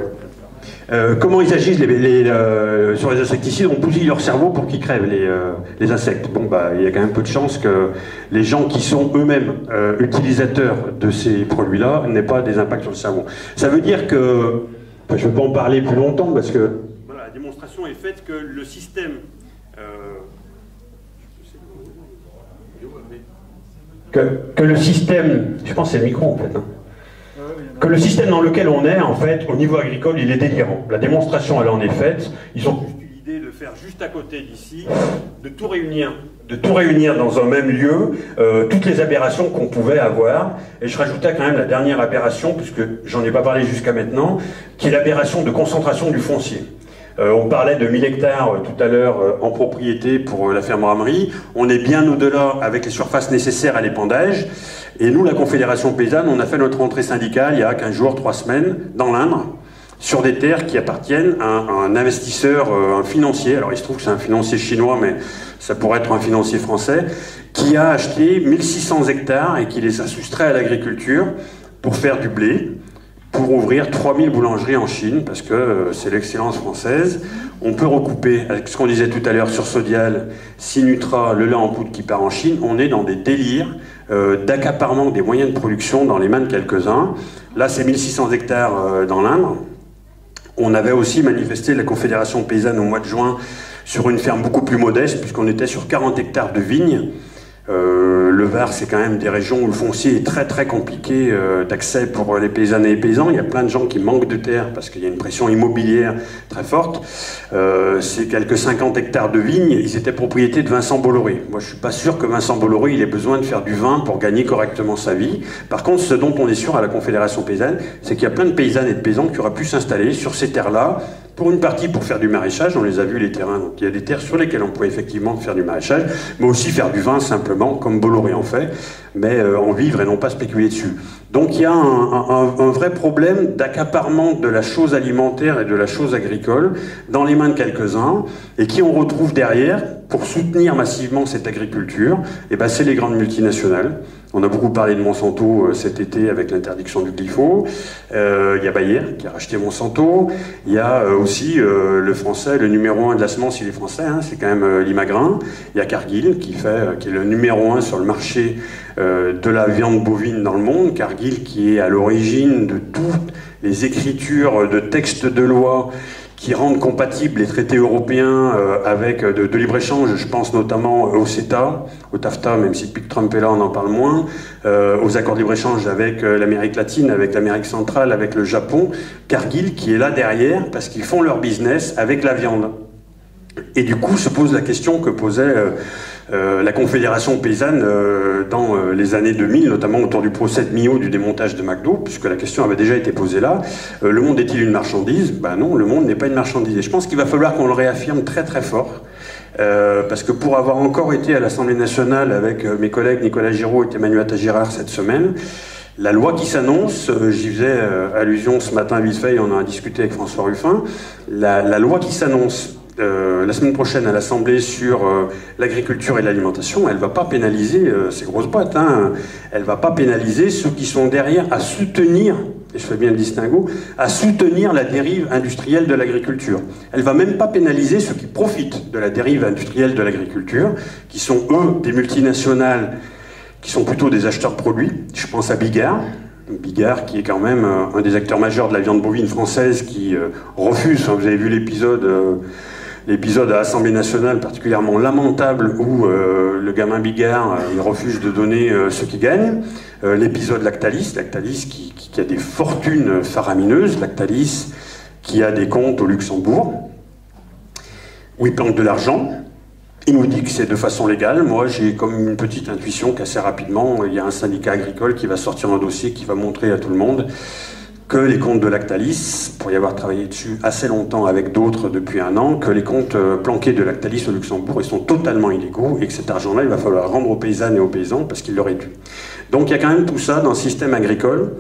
Comment ils agissent sur les insecticides? On bousille leur cerveau pour qu'ils crèvent, les insectes. Bon, bah, il y a quand même peu de chances que les gens qui sont eux-mêmes utilisateurs de ces produits-là n'aient pas des impacts sur le cerveau. Ça veut dire que, enfin, je ne vais pas en parler plus longtemps parce que voilà, la démonstration est faite que le système que le système, je pense que c'est le micro en fait, hein, que le système dans lequel on est, en fait, au niveau agricole, il est délirant. La démonstration, elle en est faite. Ils ont juste eu l'idée de faire juste à côté d'ici, de tout réunir dans un même lieu, toutes les aberrations qu'on pouvait avoir. Et je rajoutais quand même la dernière aberration, puisque j'en ai pas parlé jusqu'à maintenant, qui est l'aberration de concentration du foncier. On parlait de 1000 hectares tout à l'heure en propriété pour la ferme Ramerie. On est bien au-delà avec les surfaces nécessaires à l'épandage. Et nous, la Confédération Paysanne, on a fait notre entrée syndicale il y a 15 jours, 3 semaines, dans l'Indre, sur des terres qui appartiennent à un investisseur, un financier. Alors il se trouve que c'est un financier chinois, mais ça pourrait être un financier français, qui a acheté 1600 hectares et qui les a soustraits à l'agriculture pour faire du blé, pour ouvrir 3000 boulangeries en Chine, parce que c'est l'excellence française. On peut recouper, avec ce qu'on disait tout à l'heure sur Sodial, Sinutra, le lait en poudre qui part en Chine. On est dans des délires d'accaparement des moyens de production dans les mains de quelques-uns. Là, c'est 1600 hectares dans l'Indre. On avait aussi manifesté la Confédération Paysanne au mois de juin sur une ferme beaucoup plus modeste, puisqu'on était sur 40 hectares de vignes. Le Var, c'est quand même des régions où le foncier est très très compliqué d'accès pour les paysannes et les paysans. Il y a plein de gens qui manquent de terre parce qu'il y a une pression immobilière très forte. C'est quelques 50 hectares de vignes. Ils étaient propriétés de Vincent Bolloré. Moi, je suis pas sûr que Vincent Bolloré il ait besoin de faire du vin pour gagner correctement sa vie. Par contre, ce dont on est sûr à la Confédération Paysanne, c'est qu'il y a plein de paysannes et de paysans qui auraient pu s'installer sur ces terres-là, pour une partie pour faire du maraîchage, on les a vus les terrains, donc il y a des terres sur lesquelles on pouvait effectivement faire du maraîchage, mais aussi faire du vin simplement, comme Bolloré en fait, mais en vivre et non pas spéculer dessus. Donc il y a un vrai problème d'accaparement de la chose alimentaire et de la chose agricole dans les mains de quelques-uns, et qui on retrouve derrière, pour soutenir massivement cette agriculture, et ben c'est les grandes multinationales. On a beaucoup parlé de Monsanto cet été avec l'interdiction du glyphosate. Il y a Bayer qui a racheté Monsanto. Il y a aussi le français, le numéro 1 de la semence, il est français, hein, c'est quand même l'Imagrin. Il y a Cargill qui est le numéro 1 sur le marché de la viande bovine dans le monde. Cargill qui est à l'origine de toutes les écritures de textes de loi qui rendent compatibles les traités européens avec de libre-échange. Je pense notamment au CETA, au TAFTA, même si depuis que Trump est là, on en parle moins, aux accords de libre-échange avec l'Amérique latine, avec l'Amérique centrale, avec le Japon. Cargill qui est là derrière parce qu'ils font leur business avec la viande. Et du coup, se pose la question que posait la Confédération Paysanne dans les années 2000, notamment autour du procès de Millau du démontage de McDo, puisque la question avait déjà été posée là. Le monde est-il une marchandise? Ben non, le monde n'est pas une marchandise. Et je pense qu'il va falloir qu'on le réaffirme très très fort, parce que pour avoir encore été à l'Assemblée nationale avec mes collègues Nicolas Giraud et Emmanuel Girard cette semaine, la loi qui s'annonce, j'y faisais allusion ce matin vite fait, on en a discuté avec François Ruffin, la loi qui s'annonce la semaine prochaine à l'Assemblée sur l'agriculture et l'alimentation, elle ne va pas pénaliser ces grosses boîtes, hein. Elle ne va pas pénaliser ceux qui sont derrière à soutenir, et je fais bien le distinguo, à soutenir la dérive industrielle de l'agriculture. Elle ne va même pas pénaliser ceux qui profitent de la dérive industrielle de l'agriculture, qui sont eux des multinationales, qui sont plutôt des acheteurs de produits. Je pense à Bigard. Bigard qui est quand même un des acteurs majeurs de la viande bovine française qui refuse, vous avez vu l'épisode à l'Assemblée nationale particulièrement lamentable où le gamin Bigard il refuse de donner ce qu'il gagne. L'épisode Lactalis qui a des fortunes faramineuses, Lactalis qui a des comptes au Luxembourg, où il plante de l'argent. Il nous dit que c'est de façon légale. Moi, j'ai comme une petite intuition qu'assez rapidement, il y a un syndicat agricole qui va sortir un dossier qui va montrer à tout le monde que les comptes de Lactalis, pour y avoir travaillé dessus assez longtemps avec d'autres depuis un an, que les comptes planqués de Lactalis au Luxembourg, ils sont totalement illégaux et que cet argent-là, il va falloir rendre aux paysannes et aux paysans parce qu'ils l'auraient dû. Donc il y a quand même tout ça dans le système agricole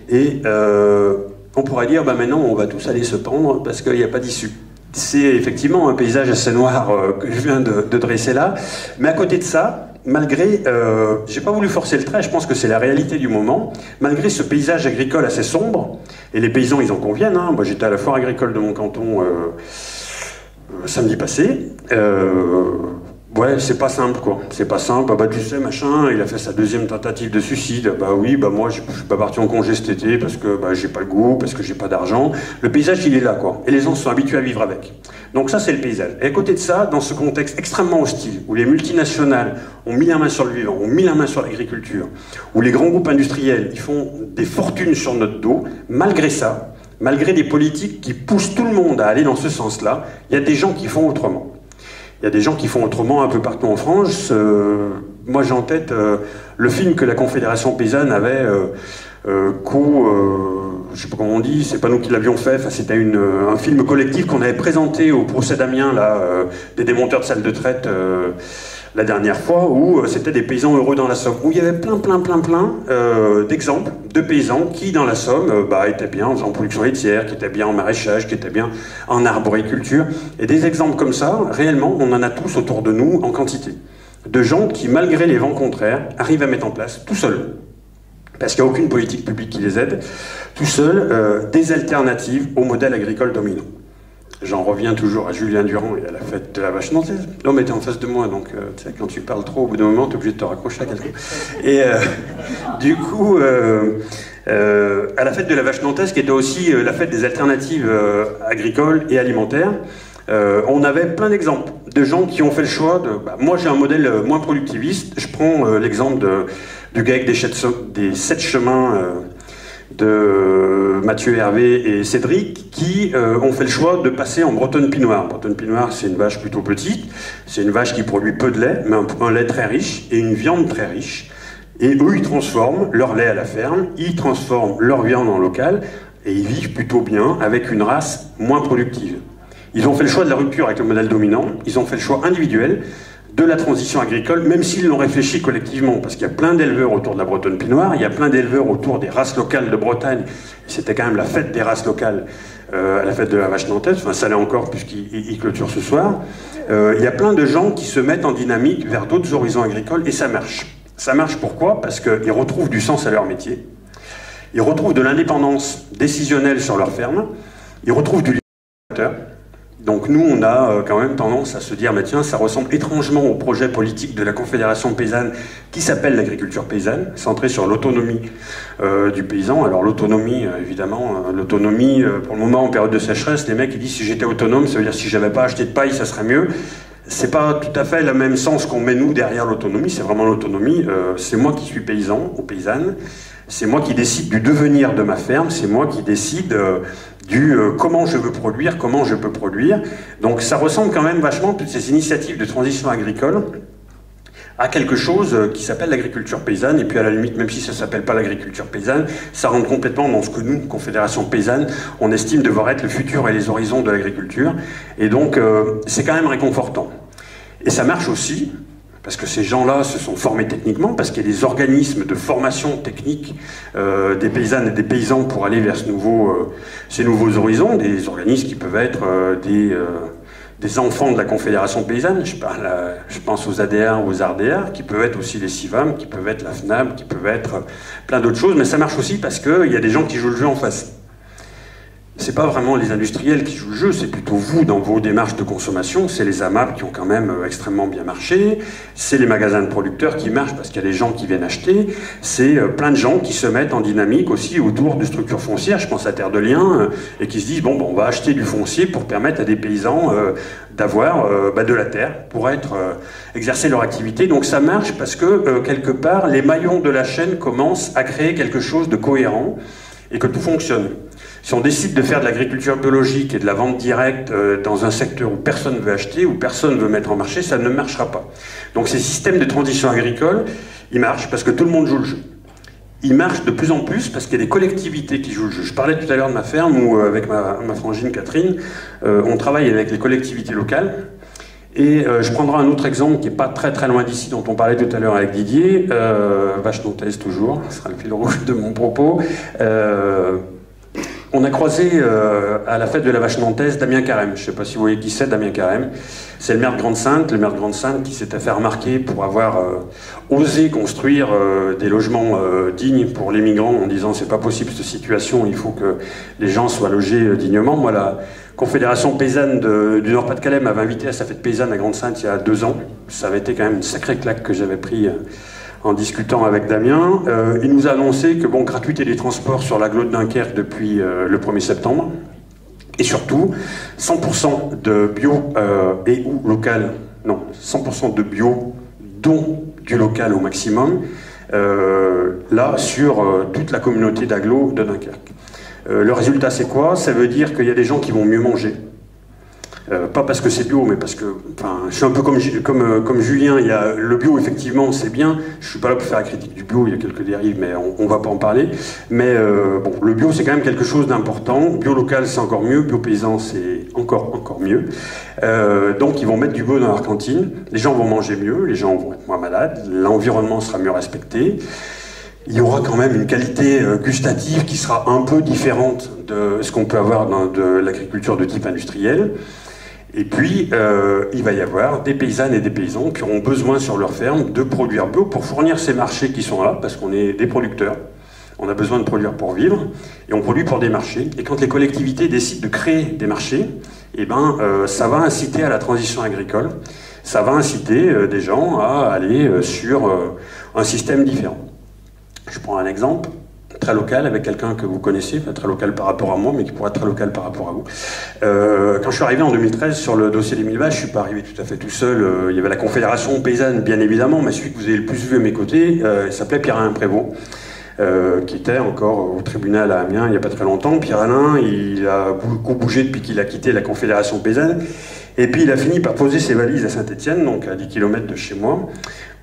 et on pourrait dire, bah maintenant on va tous aller se pendre parce qu'il n'y a pas d'issue. C'est effectivement un paysage assez noir que je viens de dresser là, mais à côté de ça, malgré, j'ai pas voulu forcer le trait, je pense que c'est la réalité du moment, malgré ce paysage agricole assez sombre, et les paysans ils en conviennent, hein. Moi j'étais à la foire agricole de mon canton samedi passé, ouais, c'est pas simple quoi, c'est pas simple, bah tu sais machin, il a fait sa deuxième tentative de suicide, bah oui, bah moi je suis pas parti en congé cet été parce que bah, j'ai pas le goût, parce que j'ai pas d'argent, le paysage il est là quoi, et les gens sont habitués à vivre avec. Donc ça c'est le paysage. Et à côté de ça, dans ce contexte extrêmement hostile, où les multinationales ont mis la main sur le vivant, ont mis la main sur l'agriculture, où les grands groupes industriels ils font des fortunes sur notre dos, malgré ça, malgré des politiques qui poussent tout le monde à aller dans ce sens-là, il y a des gens qui font autrement. Il y a des gens qui font autrement un peu partout en France. Moi j'ai en tête le film que la Confédération Paysanne avait je sais pas comment on dit, c'est pas nous qui l'avions fait, enfin, c'était un film collectif qu'on avait présenté au procès d'Amiens, là, des démonteurs de salles de traite la dernière fois, où c'était des paysans heureux dans la Somme, où il y avait plein d'exemples de paysans qui, dans la Somme, étaient bien en faisant production laitière, qui étaient bien en maraîchage, qui étaient bien en arboriculture. Et des exemples comme ça, réellement, on en a tous autour de nous en quantité. De gens qui, malgré les vents contraires, arrivent à mettre en place, tout seuls, parce qu'il n'y a aucune politique publique qui les aide, tout seuls, des alternatives au modèle agricole dominant. J'en reviens toujours à Julien Durand et à la fête de la vache nantaise. L'homme était en face de moi, donc tu sais, quand tu parles trop, au bout d'un moment, tu es obligé de te raccrocher à quelqu'un. Et du coup, à la fête de la vache nantaise, qui était aussi la fête des alternatives agricoles et alimentaires, on avait plein d'exemples de gens qui ont fait le choix de... moi, j'ai un modèle moins productiviste. Je prends l'exemple du GAEC des 7 chemins... de Mathieu Hervé et Cédric qui ont fait le choix de passer en bretonne pinoire. Bretonne pinoire, c'est une vache plutôt petite, c'est une vache qui produit peu de lait, mais un lait très riche et une viande très riche. Et eux, ils transforment leur lait à la ferme, ils transforment leur viande en local et ils vivent plutôt bien avec une race moins productive. Ils ont fait le choix de la rupture avec le modèle dominant, ils ont fait le choix individuel de la transition agricole, même s'ils l'ont réfléchi collectivement, parce qu'il y a plein d'éleveurs autour de la bretonne pinoire, il y a plein d'éleveurs autour des races locales de Bretagne, c'était quand même la fête des races locales, à la fête de la vache nantaise, enfin ça l'est encore puisqu'il clôture ce soir, il y a plein de gens qui se mettent en dynamique vers d'autres horizons agricoles, et ça marche. Ça marche pourquoi? Parce qu'ils retrouvent du sens à leur métier, ils retrouvent de l'indépendance décisionnelle sur leur ferme, ils retrouvent du lien. Donc nous, on a quand même tendance à se dire, bah tiens, ça ressemble étrangement au projet politique de la Confédération Paysanne qui s'appelle l'agriculture paysanne, centrée sur l'autonomie du paysan. Alors l'autonomie, évidemment, l'autonomie, pour le moment, en période de sécheresse, les mecs, ils disent, si j'étais autonome, ça veut dire si j'avais pas acheté de paille, ça serait mieux. C'est pas tout à fait le même sens qu'on met nous derrière l'autonomie, c'est vraiment l'autonomie, c'est moi qui suis paysan ou paysanne, c'est moi qui décide du devenir de ma ferme, c'est moi qui décide comment je veux produire, comment je peux produire. Donc ça ressemble quand même vachement, toutes ces initiatives de transition agricole, à quelque chose qui s'appelle l'agriculture paysanne, et puis à la limite, même si ça ne s'appelle pas l'agriculture paysanne, ça rentre complètement dans ce que nous, Confédération Paysanne, on estime devoir être le futur et les horizons de l'agriculture, et donc c'est quand même réconfortant. Et ça marche aussi, parce que ces gens-là se sont formés techniquement, parce qu'il y a des organismes de formation technique des paysannes et des paysans pour aller vers ces nouveaux horizons, des organismes qui peuvent être des enfants de la Confédération Paysanne, je pense aux ADR ou aux RDR, qui peuvent être aussi les CIVAM, qui peuvent être la FNAB, qui peuvent être plein d'autres choses, mais ça marche aussi parce qu'il y a des gens qui jouent le jeu en face. C'est pas vraiment les industriels qui jouent le jeu, c'est plutôt vous dans vos démarches de consommation, c'est les AMAP qui ont quand même extrêmement bien marché, c'est les magasins de producteurs qui marchent parce qu'il y a des gens qui viennent acheter, c'est plein de gens qui se mettent en dynamique aussi autour de structures foncières, je pense à Terre de Liens, et qui se disent bon, on va acheter du foncier pour permettre à des paysans d'avoir de la terre pour exercer leur activité. Donc ça marche parce que quelque part les maillons de la chaîne commencent à créer quelque chose de cohérent et que tout fonctionne. Si on décide de faire de l'agriculture biologique et de la vente directe dans un secteur où personne ne veut acheter, où personne ne veut mettre en marché, ça ne marchera pas. Donc ces systèmes de transition agricole, ils marchent parce que tout le monde joue le jeu. il marche de plus en plus parce qu'il y a des collectivités qui jouent le jeu. Je parlais tout à l'heure de ma ferme où, avec ma frangine Catherine, on travaille avec les collectivités locales. Et je prendrai un autre exemple qui n'est pas très très loin d'ici, dont on parlait tout à l'heure avec Didier, vache nantaise toujours, ce sera le fil rouge de mon propos. On a croisé à la fête de la vache nantaise Damien Carême. Je ne sais pas si vous voyez qui c'est, Damien Carême. C'est le maire de Grande-Sainte, qui s'était fait remarquer pour avoir osé construire des logements dignes pour les migrants en disant c'est pas possible cette situation, il faut que les gens soient logés dignement. Moi, la Confédération paysanne du Nord-Pas-de-Calais m'avait invité à sa fête paysanne à Grande-Sainte il y a 2 ans. Ça avait été quand même une sacrée claque que j'avais pris en discutant avec Damien. Il nous a annoncé que, bon, gratuité des transports sur l'agglo de Dunkerque depuis le 1er septembre. Et surtout, 100% de bio et ou local, non, 100% de bio, dont du local au maximum, là, sur toute la communauté d'agglo de Dunkerque. Le résultat, c'est quoi? Ça veut dire qu'il y a des gens qui vont mieux manger. Pas parce que c'est bio, mais parce que, enfin, je suis un peu comme Julien. Il y a le bio, effectivement, c'est bien. Je suis pas là pour faire la critique du bio. Il y a quelques dérives, mais on va pas en parler. Mais bon, le bio, c'est quand même quelque chose d'important. Bio local, c'est encore mieux. Bio paysan, c'est encore mieux. Donc, ils vont mettre du bio dans leur cantine. Les gens vont manger mieux. Les gens vont être moins malades. L'environnement sera mieux respecté. Il y aura quand même une qualité gustative qui sera un peu différente de ce qu'on peut avoir dans de l'agriculture de type industriel. Et puis, il va y avoir des paysannes et des paysans qui auront besoin sur leur ferme de produire bio pour fournir ces marchés qui sont là, parce qu'on est des producteurs. On a besoin de produire pour vivre, et on produit pour des marchés. Et quand les collectivités décident de créer des marchés, eh ben, ça va inciter à la transition agricole. Ça va inciter des gens à aller sur un système différent. Je prends un exemple très local avec quelqu'un que vous connaissez, enfin, très local par rapport à moi, mais qui pourrait être très local par rapport à vous. Quand je suis arrivé en 2013 sur le dossier des 1000 vaches, je ne suis pas arrivé tout à fait tout seul. Il y avait la Confédération paysanne, bien évidemment, mais celui que vous avez le plus vu à mes côtés, il s'appelait Pierre-Alain Prévost, qui était encore au tribunal à Amiens il n'y a pas très longtemps. Pierre-Alain, il a beaucoup bougé depuis qu'il a quitté la Confédération paysanne. Et puis il a fini par poser ses valises à Saint-Étienne, donc à 10 km de chez moi,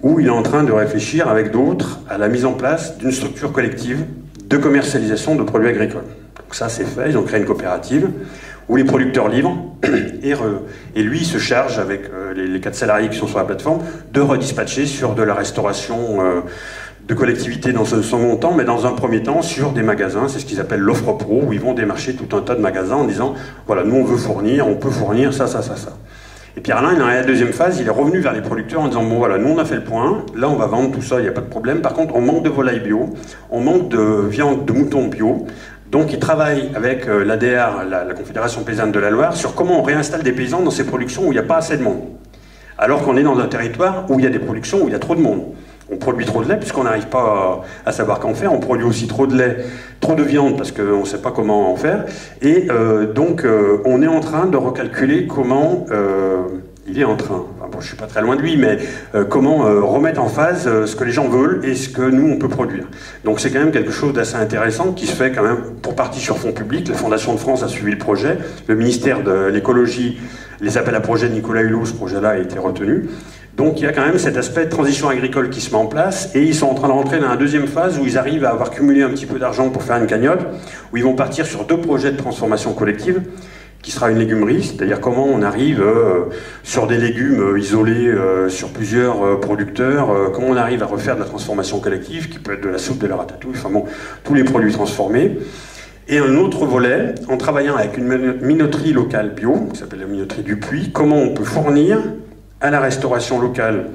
où il est en train de réfléchir avec d'autres à la mise en place d'une structure collective de commercialisation de produits agricoles. Donc ça c'est fait, ils ont créé une coopérative où les producteurs livrent et lui il se charge avec les 4 salariés qui sont sur la plateforme de redispatcher sur de la restauration de collectivités dans ce second temps, mais dans un premier temps sur des magasins, c'est ce qu'ils appellent l'offre pro, où ils vont démarcher tout un tas de magasins en disant voilà, nous on veut fournir, on peut fournir ça. Et Pierre-Alain, dans la deuxième phase, il est revenu vers les producteurs en disant bon voilà, nous on a fait le point, là on va vendre tout ça, il n'y a pas de problème. Par contre, on manque de volaille bio, on manque de viande de mouton bio. Donc il travaille avec l'ADR, la Confédération paysanne de la Loire, sur comment on réinstalle des paysans dans ces productions où il n'y a pas assez de monde. Alors qu'on est dans un territoire où il y a des productions où il y a trop de monde. On produit trop de lait puisqu'on n'arrive pas à savoir qu'en faire. On produit aussi trop de lait, trop de viande parce qu'on ne sait pas comment en faire. Et donc on est en train de recalculer comment... il est en train, enfin bon, je ne suis pas très loin de lui, mais comment remettre en phase ce que les gens veulent et ce que nous on peut produire. Donc c'est quand même quelque chose d'assez intéressant qui se fait quand même pour partie sur fonds publics. La Fondation de France a suivi le projet. Le ministère de l'écologie, les appels à projets de Nicolas Hulot, ce projet-là a été retenu. Donc il y a quand même cet aspect de transition agricole qui se met en place et ils sont en train de rentrer dans la deuxième phase où ils arrivent à avoir cumulé un petit peu d'argent pour faire une cagnotte, où ils vont partir sur 2 projets de transformation collective, qui sera une légumerie, c'est-à-dire comment on arrive sur des légumes isolés sur plusieurs producteurs, comment on arrive à refaire de la transformation collective, qui peut être de la soupe, de la ratatouille, enfin bon, tous les produits transformés. Et un autre volet, en travaillant avec une minoterie locale bio, qui s'appelle la minoterie du Puy, comment on peut fournir à la restauration locale,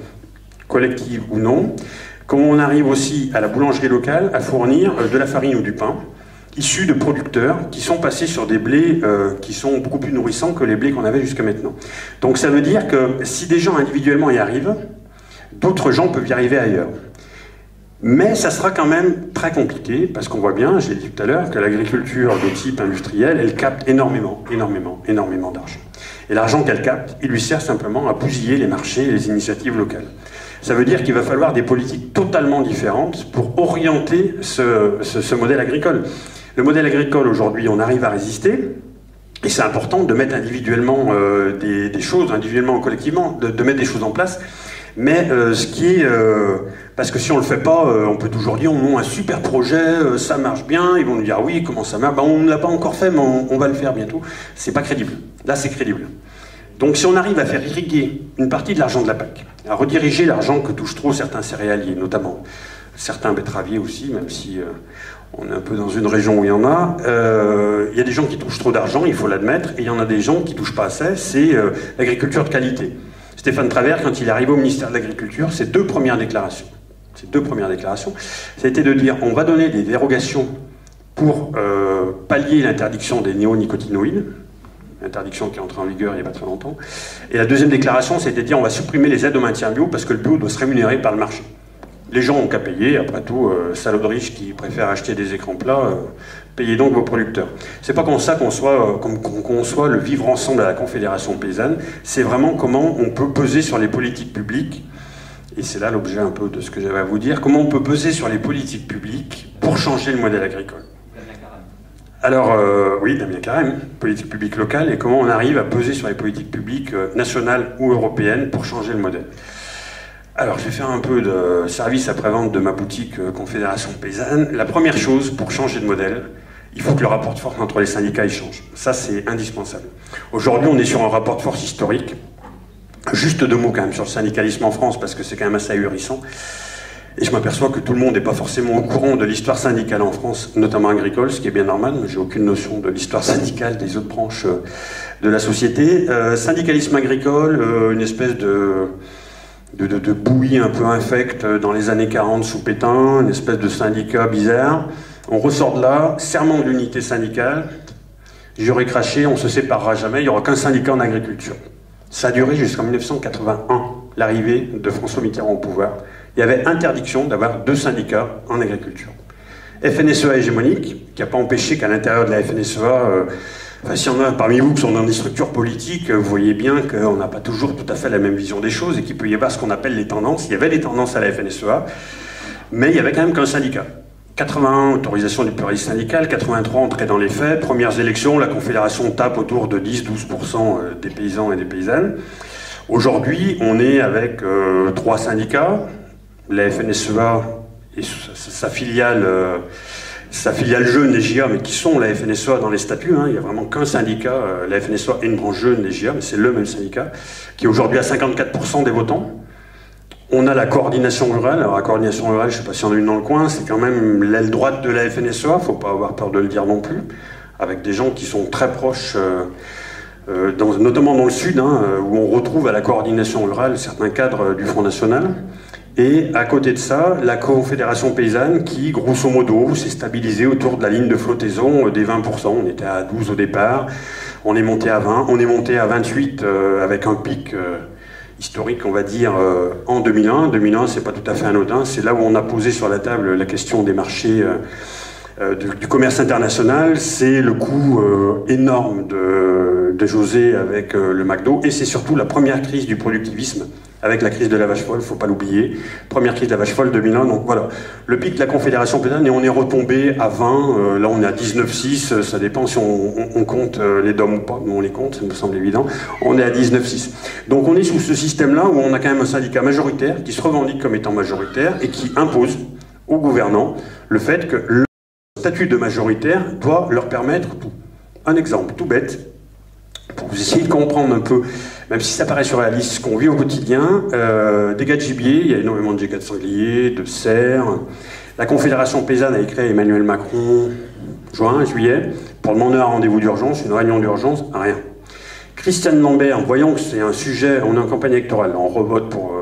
collective ou non, comment on arrive aussi à la boulangerie locale à fournir de la farine ou du pain, issus de producteurs qui sont passés sur des blés qui sont beaucoup plus nourrissants que les blés qu'on avait jusqu'à maintenant. Donc ça veut dire que si des gens individuellement y arrivent, d'autres gens peuvent y arriver ailleurs. Mais ça sera quand même très compliqué, parce qu'on voit bien, je l'ai dit tout à l'heure, que l'agriculture de type industriel, elle capte énormément d'argent. Et l'argent qu'elle capte, il lui sert simplement à bousiller les marchés et les initiatives locales. Ça veut dire qu'il va falloir des politiques totalement différentes pour orienter ce modèle agricole. Le modèle agricole, aujourd'hui, on arrive à résister, et c'est important de mettre individuellement des choses, individuellement ou collectivement, de mettre des choses en place. Mais ce qui est... parce que si on le fait pas, on peut toujours dire on a un super projet, ça marche bien, ils vont nous dire ah oui, comment ça marche, ben, on ne l'a pas encore fait, mais on va le faire bientôt. C'est pas crédible. Là, c'est crédible. Donc si on arrive à faire irriguer une partie de l'argent de la PAC, à rediriger l'argent que touchent trop certains céréaliers, notamment certains betteraviers aussi, même si on est un peu dans une région où il y en a, il y a des gens qui touchent trop d'argent, il faut l'admettre, et il y en a des gens qui touchent pas assez, c'est l'agriculture de qualité. Stéphane Travert, quand il est arrivé au ministère de l'Agriculture, ses deux premières déclarations, ça a été de dire on va donner des dérogations pour pallier l'interdiction des néonicotinoïdes, interdiction qui est entrée en vigueur il n'y a pas très longtemps. Et la deuxième déclaration, c'était de dire on va supprimer les aides au maintien bio parce que le bio doit se rémunérer par le marché. Les gens ont qu'à payer, après tout, salauds de riches qui préfèrent acheter des écrans plats, payez donc vos producteurs. C'est pas comme ça qu'on conçoit le vivre ensemble à la Confédération paysanne, c'est vraiment comment on peut peser sur les politiques publiques, et c'est là l'objet un peu de ce que j'avais à vous dire, comment on peut peser sur les politiques publiques pour changer le modèle agricole. Alors, oui, Damien Carême, politique publique locale, et comment on arrive à peser sur les politiques publiques nationales ou européennes pour changer le modèle. Alors, je vais faire un peu de service après-vente de ma boutique Confédération Paysanne. La première chose, pour changer de modèle, il faut que le rapport de force entre les syndicats il change. Ça, c'est indispensable. Aujourd'hui, on est sur un rapport de force historique. Juste deux mots quand même sur le syndicalisme en France, parce que c'est quand même assez ahurissant. Et je m'aperçois que tout le monde n'est pas forcément au courant de l'histoire syndicale en France, notamment agricole, ce qui est bien normal, mais j'ai aucune notion de l'histoire syndicale des autres branches de la société. Syndicalisme agricole, une espèce de bouillie un peu infecte dans les années 40 sous Pétain, une espèce de syndicat bizarre. On ressort de là, serment de l'unité syndicale, j'aurais craché, on se séparera jamais, il n'y aura qu'un syndicat en agriculture. Ça a duré jusqu'en 1981, l'arrivée de François Mitterrand au pouvoir. Il y avait interdiction d'avoir deux syndicats en agriculture. FNSEA hégémonique, qui n'a pas empêché qu'à l'intérieur de la FNSEA, s'il y en a parmi vous qui sont dans des structures politiques, vous voyez bien qu'on n'a pas toujours tout à fait la même vision des choses et qu'il peut y avoir ce qu'on appelle les tendances. Il y avait des tendances à la FNSEA, mais il y avait quand même qu'un syndicat. 81, autorisation du pluralisme syndical, 83, entrée dans les faits, premières élections, la Confédération tape autour de 10-12% des paysans et des paysannes. Aujourd'hui, on est avec 3 syndicats, la FNSEA et sa filiale jeune, les JA, mais qui sont la FNSEA dans les statuts, hein, il n'y a vraiment qu'un syndicat, la FNSEA et une branche jeune, les JA, mais c'est le même syndicat, qui est aujourd'hui à 54% des votants. On a la coordination rurale. Alors la coordination rurale, je ne sais pas si on a une dans le coin, c'est quand même l'aile droite de la FNSEA, il ne faut pas avoir peur de le dire non plus, avec des gens qui sont très proches, notamment dans le sud, hein, où on retrouve à la coordination rurale certains cadres du Front National. Et à côté de ça, la Confédération Paysanne qui, grosso modo, s'est stabilisée autour de la ligne de flottaison des 20%. On était à 12 au départ, on est monté à 20, on est monté à 28 avec un pic historique, on va dire, en 2001. 2001, c'est pas tout à fait anodin, c'est là où on a posé sur la table la question des marchés du commerce international, c'est le coût énorme de José avec le McDo, et c'est surtout la première crise du productivisme avec la crise de la vache folle, faut pas l'oublier. Première crise de la vache folle 2001, donc voilà. Le pic de la Confédération paysanne, et on est retombé à 20, là on est à 19,6, ça dépend si on compte les DOM ou pas, nous on les compte, ça me semble évident. On est à 19,6. Donc on est sous ce système-là où on a quand même un syndicat majoritaire qui se revendique comme étant majoritaire et qui impose aux gouvernants le fait que le statut de majoritaire doit leur permettre tout. Un exemple tout bête, pour vous essayer de comprendre un peu, même si ça paraît surréaliste, ce qu'on vit au quotidien, dégâts de gibier, il y a énormément de dégâts de sangliers, de cerfs. La Confédération paysanne a écrit à Emmanuel Macron, juin, juillet, pour demander un rendez-vous d'urgence, une réunion d'urgence, rien. Christiane Lambert, voyons que c'est un sujet, on est en campagne électorale, on revote pour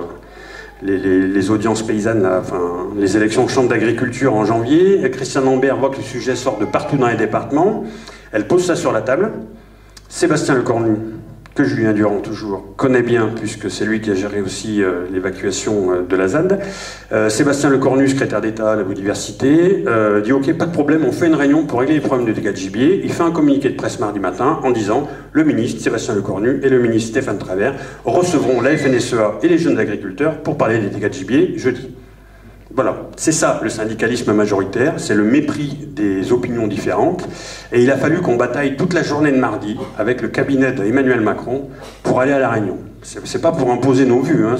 les audiences paysannes, là, enfin, les élections de chambre d'agriculture en janvier. Christiane Lambert voit que le sujet sort de partout dans les départements, elle pose ça sur la table. Sébastien Lecornu, que Julien Durand toujours connaît bien, puisque c'est lui qui a géré aussi l'évacuation de la ZAD. Sébastien Lecornu, secrétaire d'État à la biodiversité, dit ok, pas de problème, on fait une réunion pour régler les problèmes de dégâts de gibier. Il fait un communiqué de presse mardi matin en disant le ministre Sébastien Lecornu et le ministre Stéphane Travert recevront la FNSEA et les jeunes agriculteurs pour parler des dégâts de gibier jeudi. Voilà, c'est ça le syndicalisme majoritaire, c'est le mépris des opinions différentes. Et il a fallu qu'on bataille toute la journée de mardi avec le cabinet d'Emmanuel Macron pour aller à la réunion. C'est pas pour imposer nos vues, hein,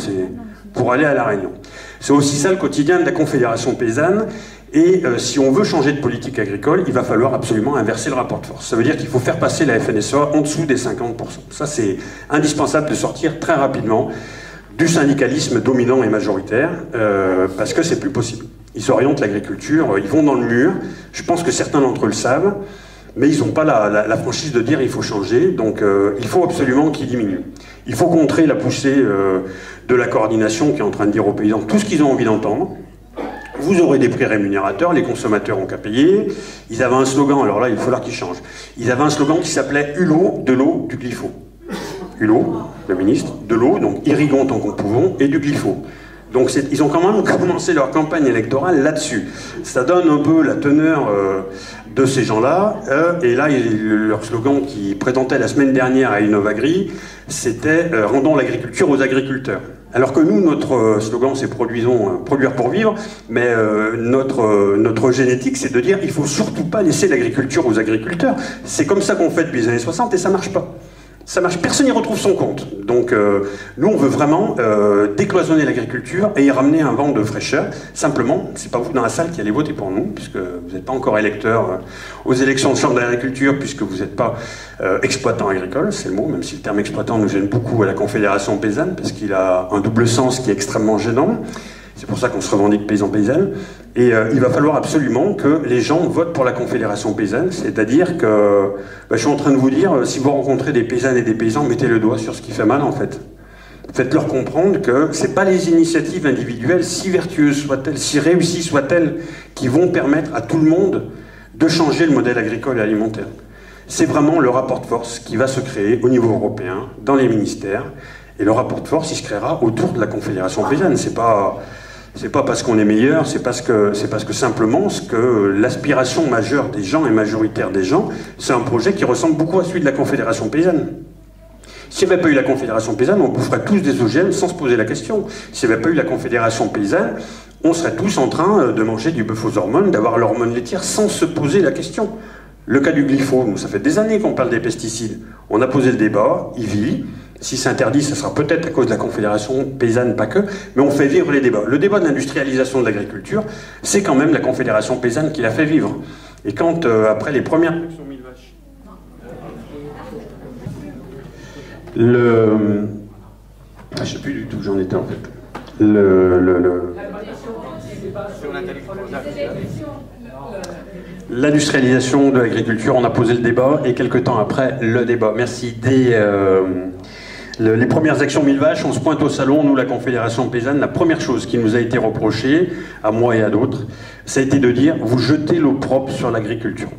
pour aller à La Réunion. C'est aussi ça le quotidien de la Confédération paysanne. Et si on veut changer de politique agricole, il va falloir absolument inverser le rapport de force. Ça veut dire qu'il faut faire passer la FNSEA en dessous des 50%. Ça, c'est indispensable de sortir très rapidement du syndicalisme dominant et majoritaire, parce que c'est plus possible. Ils orientent l'agriculture, ils vont dans le mur. Je pense que certains d'entre eux le savent, mais ils n'ont pas la franchise de dire il faut changer, donc il faut absolument qu'ils diminuent. Il faut contrer la poussée de la coordination qui est en train de dire aux paysans tout ce qu'ils ont envie d'entendre. Vous aurez des prix rémunérateurs, les consommateurs ont qu'à payer. Ils avaient un slogan, alors là il va falloir qu'ils changent. Ils avaient un slogan qui s'appelait « Hulot, de l'eau, du glypho ». Hulot, le ministre, de l'eau, donc irriguons tant qu'on pouvons, et du glypho. Donc ils ont quand même commencé leur campagne électorale là-dessus. Ça donne un peu la teneur de ces gens-là. Et là, leur slogan qu'ils présentaient la semaine dernière à Innovagri, c'était « Rendons l'agriculture aux agriculteurs ». Alors que nous, notre slogan, c'est produire pour vivre, mais notre génétique, c'est de dire il faut surtout pas laisser l'agriculture aux agriculteurs. C'est comme ça qu'on fait depuis les années 60 et ça marche pas. Ça marche, personne n'y retrouve son compte. Donc nous, on veut vraiment décloisonner l'agriculture et y ramener un vent de fraîcheur. Simplement, c'est pas vous dans la salle qui allez voter pour nous, puisque vous n'êtes pas encore électeur aux élections de chambre d'agriculture, puisque vous n'êtes pas exploitant agricole, c'est le mot, même si le terme exploitant nous gêne beaucoup à la Confédération paysanne, parce qu'il a un double sens qui est extrêmement gênant. C'est pour ça qu'on se revendique paysan-paysanne. Et il va falloir absolument que les gens votent pour la Confédération paysanne, c'est-à-dire que, je suis en train de vous dire, si vous rencontrez des paysannes et des paysans, mettez le doigt sur ce qui fait mal en fait. Faites-leur comprendre que c'est pas les initiatives individuelles, si vertueuses soient-elles, si réussies soient-elles, qui vont permettre à tout le monde de changer le modèle agricole et alimentaire. C'est vraiment le rapport de force qui va se créer au niveau européen, dans les ministères, et le rapport de force, il se créera autour de la Confédération paysanne. C'est pas parce qu'on est meilleur, c'est parce que simplement l'aspiration majeure des gens et majoritaire des gens, c'est un projet qui ressemble beaucoup à celui de la Confédération paysanne. S'il n'y avait pas eu la Confédération paysanne, on boufferait tous des OGM sans se poser la question. S'il n'y avait pas eu la Confédération paysanne, on serait tous en train de manger du bœuf aux hormones, d'avoir l'hormone laitière sans se poser la question. Le cas du glypho, nous, ça fait des années qu'on parle des pesticides. On a posé le débat, il vit. Si c'est interdit, ça sera peut-être à cause de la Confédération paysanne, pas que, mais on fait vivre les débats. Le débat de l'industrialisation de l'agriculture, c'est quand même la Confédération paysanne qui l'a fait vivre. Et quand, après les premières... Je sais plus du tout où j'en étais en fait. L'industrialisation de l'agriculture, on a posé le débat, et quelques temps après, le débat. Merci. Les premières actions 1000 vaches, on se pointe au salon, nous, la Confédération paysanne, la première chose qui nous a été reprochée, à moi et à d'autres, ça a été de dire, vous jetez l'opprobre sur l'agriculture.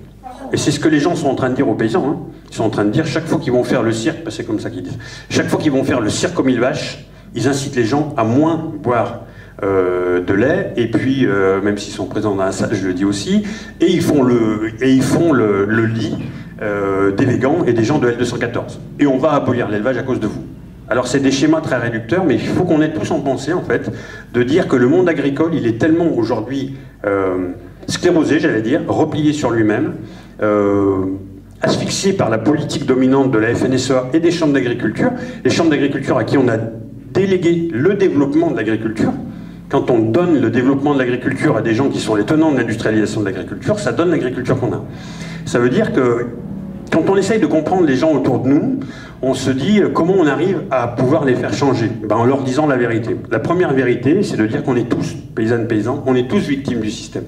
Et c'est ce que les gens sont en train de dire aux paysans. Hein. Ils sont en train de dire, chaque fois qu'ils vont faire le cirque, c'est comme ça qu'ils disent, chaque fois qu'ils vont faire le cirque aux 1000 vaches, ils incitent les gens à moins boire de lait, et puis, même s'ils sont présents dans la salle, je le dis aussi, et ils font le lit des végans et des gens de L214. Et on va abolir l'élevage à cause de vous. Alors c'est des schémas très réducteurs, mais il faut qu'on ait tous en pensée, en fait, de dire que le monde agricole, il est tellement aujourd'hui sclérosé, j'allais dire, replié sur lui-même, asphyxié par la politique dominante de la FNSEA et des chambres d'agriculture, les chambres d'agriculture à qui on a délégué le développement de l'agriculture. Quand on donne le développement de l'agriculture à des gens qui sont les tenants de l'industrialisation de l'agriculture, ça donne l'agriculture qu'on a. Ça veut dire que quand on essaye de comprendre les gens autour de nous, on se dit comment on arrive à pouvoir les faire changer, en leur disant la vérité. La première vérité, c'est de dire qu'on est tous, paysannes, paysans, on est tous victimes du système.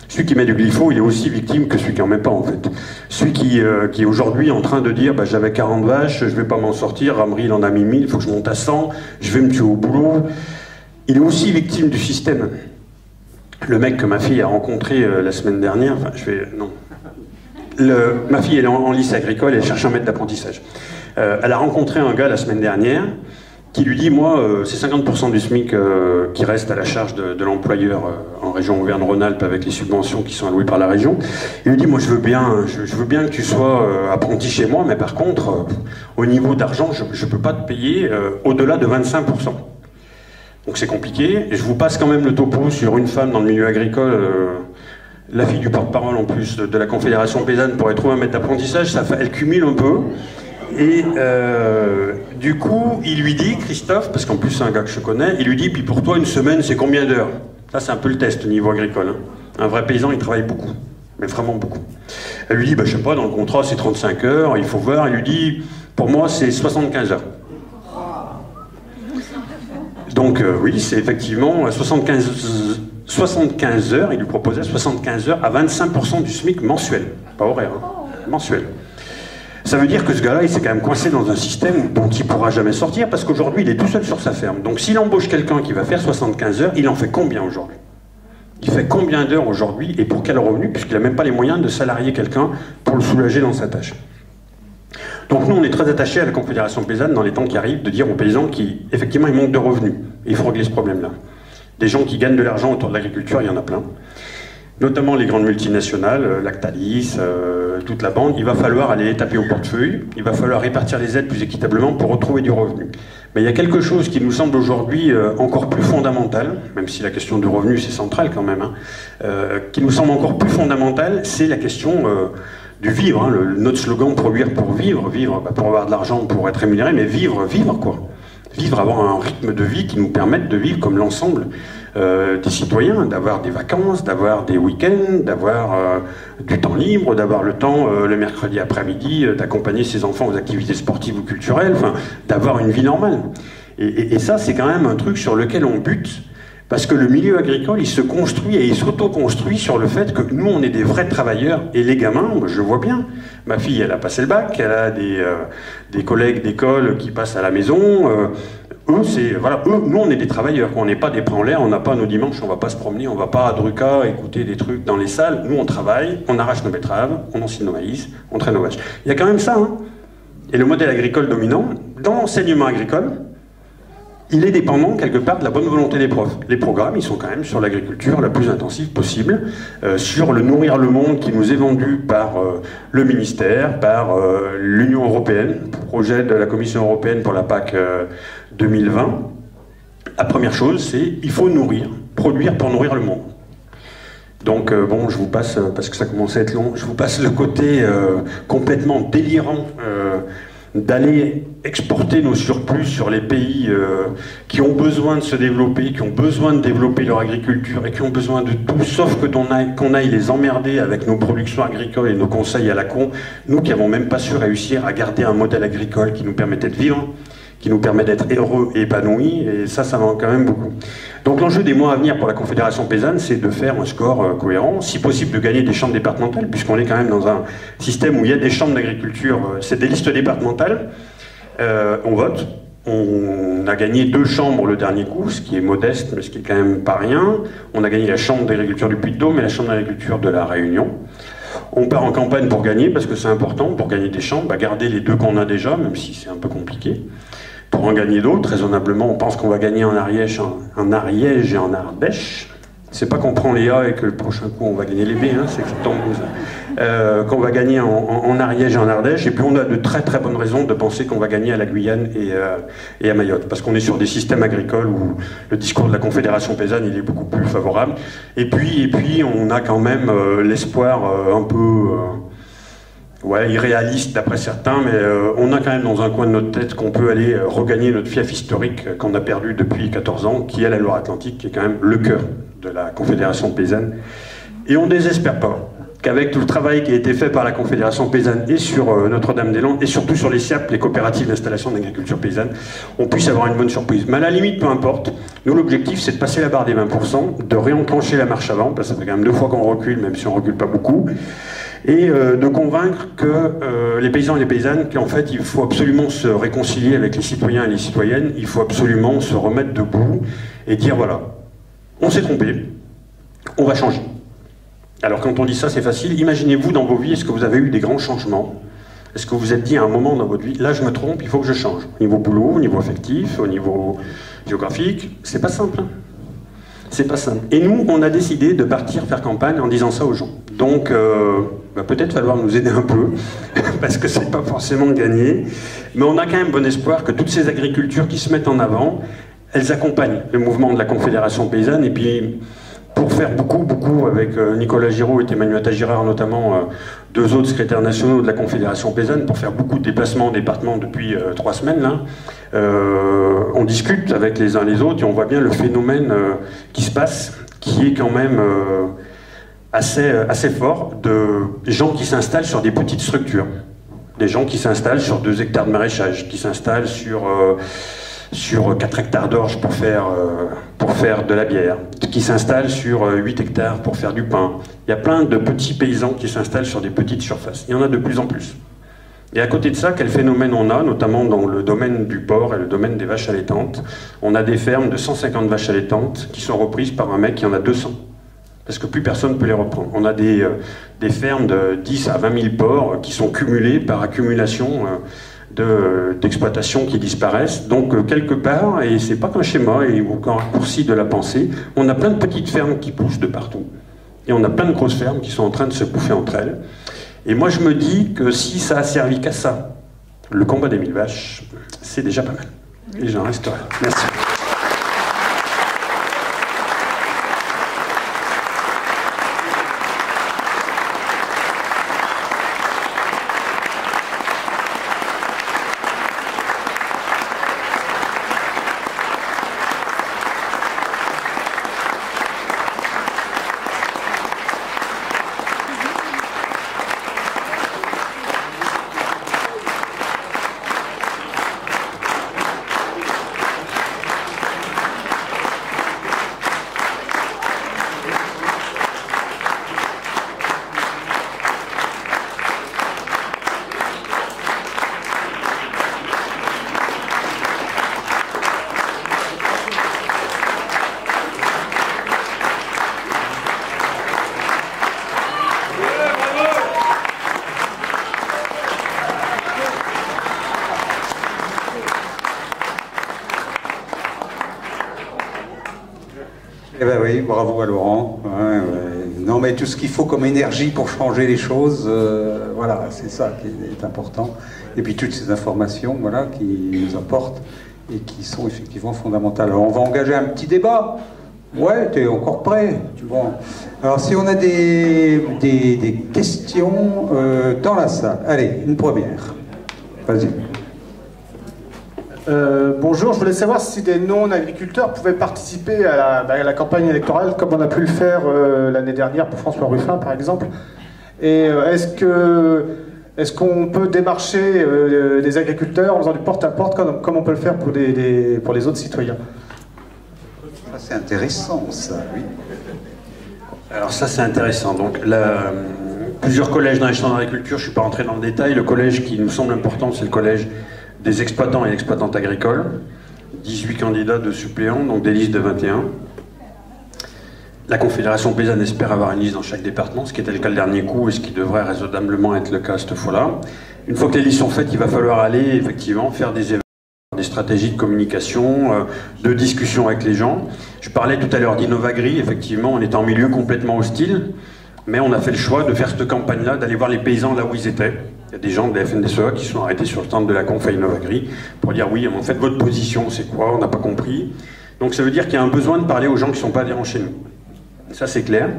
Celui qui met du glypho, il est aussi victime que celui qui en met pas, en fait. Celui qui est aujourd'hui en train de dire j'avais 40 vaches, je vais pas m'en sortir, Ramri il en a mis 1000, il faut que je monte à 100, je vais me tuer au boulot. Il est aussi victime du système. Le mec que ma fille a rencontré la semaine dernière, ma fille elle est en lycée agricole, elle cherche un maître d'apprentissage. Elle a rencontré un gars la semaine dernière qui lui dit, moi, c'est 50% du SMIC qui reste à la charge de l'employeur en région Auvergne-Rhône-Alpes avec les subventions qui sont allouées par la région. Il lui dit, moi je veux bien que tu sois apprenti chez moi, mais par contre, au niveau d'argent, je ne peux pas te payer au-delà de 25%. Donc c'est compliqué. Et je vous passe quand même le topo sur une femme dans le milieu agricole, la fille du porte-parole en plus de la Confédération paysanne pourrait trouver un maître d'apprentissage, elle cumule un peu. Et du coup, il lui dit, Christophe, parce qu'en plus c'est un gars que je connais, il lui dit, puis pour toi, une semaine, c'est combien d'heures? Ça, c'est un peu le test au niveau agricole. Hein. Un vrai paysan, il travaille beaucoup, mais vraiment beaucoup. Elle lui dit, bah, je sais pas, dans le contrat, c'est 35 heures, il faut voir. Il lui dit, pour moi, c'est 75 heures. Donc oui, c'est effectivement 75 heures, il lui proposait 75 heures à 25% du SMIC mensuel, pas horaire, hein, mensuel. Ça veut dire que ce gars-là, il s'est quand même coincé dans un système dont il ne pourra jamais sortir, parce qu'aujourd'hui, il est tout seul sur sa ferme. Donc s'il embauche quelqu'un qui va faire 75 heures, il en fait combien aujourd'hui? Il fait combien d'heures aujourd'hui et pour quel revenu, puisqu'il n'a même pas les moyens de salarier quelqu'un pour le soulager dans sa tâche. Donc nous, on est très attachés à la Confédération paysanne dans les temps qui arrivent, de dire aux paysans qu'effectivement, ils manquent de revenus. Et il faut régler ce problème-là. Des gens qui gagnent de l'argent autour de l'agriculture, il y en a plein. Notamment les grandes multinationales, Lactalis, toute la bande. Il va falloir aller les taper au portefeuille. Il va falloir répartir les aides plus équitablement pour retrouver du revenu. Mais il y a quelque chose qui nous semble aujourd'hui encore plus fondamental, même si la question du revenu, c'est central quand même, hein, qui nous semble encore plus fondamental, c'est la question... du vivre, hein, notre slogan produire pour vivre, bah, pour avoir de l'argent, pour être rémunéré, mais vivre quoi. Vivre, avoir un rythme de vie qui nous permette de vivre comme l'ensemble des citoyens, d'avoir des vacances, d'avoir des week-ends, d'avoir du temps libre, d'avoir le temps le mercredi après-midi, d'accompagner ses enfants aux activités sportives ou culturelles, enfin, d'avoir une vie normale. Et ça, c'est quand même un truc sur lequel on bute. Parce que le milieu agricole, il se construit et il s'auto-construit sur le fait que nous, on est des vrais travailleurs. Et les gamins, moi, je vois bien. Ma fille, elle a passé le bac, elle a des collègues d'école qui passent à la maison. Voilà, nous, on est des travailleurs. On n'est pas des bras en l'air, on n'a pas nos dimanches, on ne va pas se promener, on ne va pas à Druka écouter des trucs dans les salles. Nous, on travaille, on arrache nos betteraves, on ensile nos maïs, on traîne nos vaches. Il y a quand même ça. Hein. Et le modèle agricole dominant, dans l'enseignement agricole, il est dépendant quelque part de la bonne volonté des profs. Les programmes, ils sont quand même sur l'agriculture la plus intensive possible, sur le nourrir le monde qui nous est vendu par le ministère, par l'Union européenne, projet de la Commission européenne pour la PAC 2020. La première chose, c'est il faut nourrir, produire pour nourrir le monde. Donc bon, je vous passe, parce que ça commence à être long, je vous passe le côté complètement délirant d'aller exporter nos surplus sur les pays qui ont besoin de se développer, qui ont besoin de développer leur agriculture et qui ont besoin de tout, sauf que qu'on aille les emmerder avec nos productions agricoles et nos conseils à la con, nous qui n'avons même pas su réussir à garder un modèle agricole qui nous permettait de vivre, qui nous permet d'être heureux et épanouis, et ça manque quand même beaucoup. Donc l'enjeu des mois à venir pour la Confédération paysanne, c'est de faire un score cohérent, si possible de gagner des chambres départementales, puisqu'on est quand même dans un système où il y a des chambres d'agriculture, c'est des listes départementales, on vote, on a gagné 2 chambres le dernier coup, ce qui est modeste, mais ce qui est quand même pas rien. On a gagné la chambre d'agriculture du Puy-de-Dôme et la chambre d'agriculture de la Réunion. On part en campagne pour gagner, parce que c'est important, pour gagner des chambres, bah garder les 2 qu'on a déjà, même si c'est un peu compliqué. Pour en gagner d'autres, raisonnablement, on pense qu'on va gagner en Ariège et en Ardèche. C'est pas qu'on prend les A et que le prochain coup on va gagner les B, hein, c'est exactement ça. Qu'on va gagner en Ariège et en Ardèche, et puis on a de très très bonnes raisons de penser qu'on va gagner à la Guyane et à Mayotte, parce qu'on est sur des systèmes agricoles où le discours de la Confédération paysanne il est beaucoup plus favorable. Et puis on a quand même l'espoir un peu... irréaliste d'après certains, mais on a quand même dans un coin de notre tête qu'on peut aller regagner notre fief historique qu'on a perdu depuis 14 ans, qui est la Loire-Atlantique, qui est quand même le cœur de la Confédération paysanne. Et on ne désespère pas qu'avec tout le travail qui a été fait par la Confédération paysanne et sur Notre-Dame-des-Landes, et surtout sur les SIAP, les coopératives d'installation d'agriculture paysanne, on puisse avoir une bonne surprise. Mais à la limite, peu importe, nous l'objectif c'est de passer la barre des 20%, de réenclencher la marche avant, parce que ça fait quand même 2 fois qu'on recule, même si on ne recule pas beaucoup, et de convaincre que les paysans et les paysannes qu'en fait il faut absolument se réconcilier avec les citoyens et les citoyennes, il faut absolument se remettre debout et dire voilà, on s'est trompé, on va changer. Alors quand on dit ça c'est facile, imaginez-vous dans vos vies, est-ce que vous avez eu des grands changements? Est-ce que vous vous êtes dit à un moment dans votre vie, là je me trompe, il faut que je change? Au niveau boulot, au niveau affectif, au niveau géographique, c'est pas simple. Hein, c'est pas simple. Et nous, on a décidé de partir faire campagne en disant ça aux gens. Donc, va peut-être falloir nous aider un peu, parce que c'est pas forcément gagné. Mais on a quand même bon espoir que toutes ces agricultures qui se mettent en avant, elles accompagnent le mouvement de la Confédération paysanne. Et puis, pour faire beaucoup avec Nicolas Giraud et Emmanuel Attagirard notamment, deux autres secrétaires nationaux de la Confédération paysanne, pour faire beaucoup de déplacements en département depuis 3 semaines. Là. On discute avec les uns les autres et on voit bien le phénomène qui se passe, qui est quand même assez fort, de gens qui s'installent sur des petites structures. Des gens qui s'installent sur 2 hectares de maraîchage, qui s'installent sur 4 hectares d'orge pour faire de la bière, qui s'installent sur 8 hectares pour faire du pain. Il y a plein de petits paysans qui s'installent sur des petites surfaces. Il y en a de plus en plus. Et à côté de ça, quel phénomène on a, notamment dans le domaine du porc et le domaine des vaches allaitantes? On a des fermes de 150 vaches allaitantes qui sont reprises par un mec qui en a 200. Parce que plus personne ne peut les reprendre. On a des fermes de 10 à 20 000 porcs qui sont cumulés par accumulation d'exploitations qui disparaissent. Donc quelque part, et c'est pas qu'un schéma ou qu'un raccourci de la pensée, on a plein de petites fermes qui poussent de partout. Et on a plein de grosses fermes qui sont en train de se bouffer entre elles. Et moi je me dis que si ça a servi qu'à ça, le combat des 1000 vaches, c'est déjà pas mal. Et j'en reste là. Merci. Eh ben oui, bravo à Laurent. Ouais. Non mais tout ce qu'il faut comme énergie pour changer les choses, voilà, c'est ça qui est important. Et puis toutes ces informations, voilà, qui nous apportent et qui sont effectivement fondamentales. Alors on va engager un petit débat. Ouais, t'es encore prêt. Bon. Alors si on a des questions dans la salle, allez, une première. Vas-y. Bonjour, je voulais savoir si des non-agriculteurs pouvaient participer à la campagne électorale comme on a pu le faire l'année dernière pour François Ruffin par exemple. Et est-ce qu'on peut démarcher des agriculteurs en faisant du porte-à-porte comme on peut le faire pour les autres citoyens? C'est intéressant ça, oui. Alors ça c'est intéressant. Donc plusieurs collèges dans les champs d'agriculture, je ne suis pas rentré dans le détail. Le collège qui nous semble important, c'est le collège des exploitants et exploitantes agricoles, 18 candidats de suppléants, donc des listes de 21. La Confédération paysanne espère avoir une liste dans chaque département, ce qui était le cas le dernier coup et ce qui devrait raisonnablement être le cas cette fois-là. Une fois que les listes sont faites, il va falloir aller effectivement faire des événements, des stratégies de communication, de discussion avec les gens. Je parlais tout à l'heure d'Innovagri, effectivement, on est en milieu complètement hostile, mais on a fait le choix de faire cette campagne-là, d'aller voir les paysans là où ils étaient. Il y a des gens de la FNDSEA qui sont arrêtés sur le stand de la conf à Innovagri pour dire oui, en fait votre position c'est quoi, on n'a pas compris. Donc ça veut dire qu'il y a un besoin de parler aux gens qui ne sont pas adhérents chez nous. Ça c'est clair.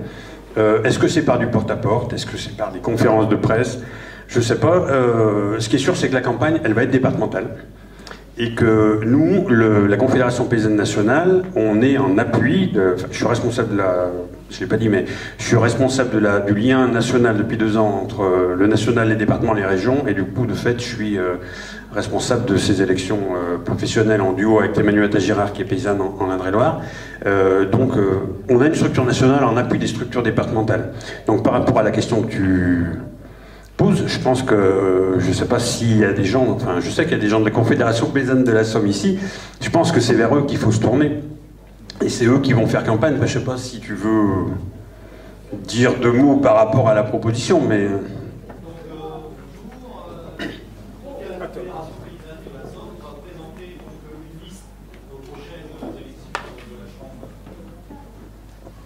Est-ce que c'est par du porte-à-porte? Est-ce que c'est par des conférences de presse? Je ne sais pas. Ce qui est sûr c'est que la campagne elle va être départementale. Et que nous, la Confédération paysanne nationale, on est en appui, je suis responsable de la... Je ne l'ai pas dit, mais je suis responsable du lien national depuis 2 ans entre le national, les départements, les régions, et du coup, de fait, je suis responsable de ces élections professionnelles en duo avec Emmanuel Attagirard, qui est paysanne en Indre-et-Loire. Donc, on a une structure nationale en appui des structures départementales. Donc, par rapport à la question que tu poses, je pense que, je ne sais pas s'il y a des gens, enfin, je sais qu'il y a des gens de la Confédération paysanne de la Somme ici, je pense que c'est vers eux qu'il faut se tourner. Et c'est eux qui vont faire campagne. Enfin, je ne sais pas si tu veux dire 2 mots par rapport à la proposition, mais...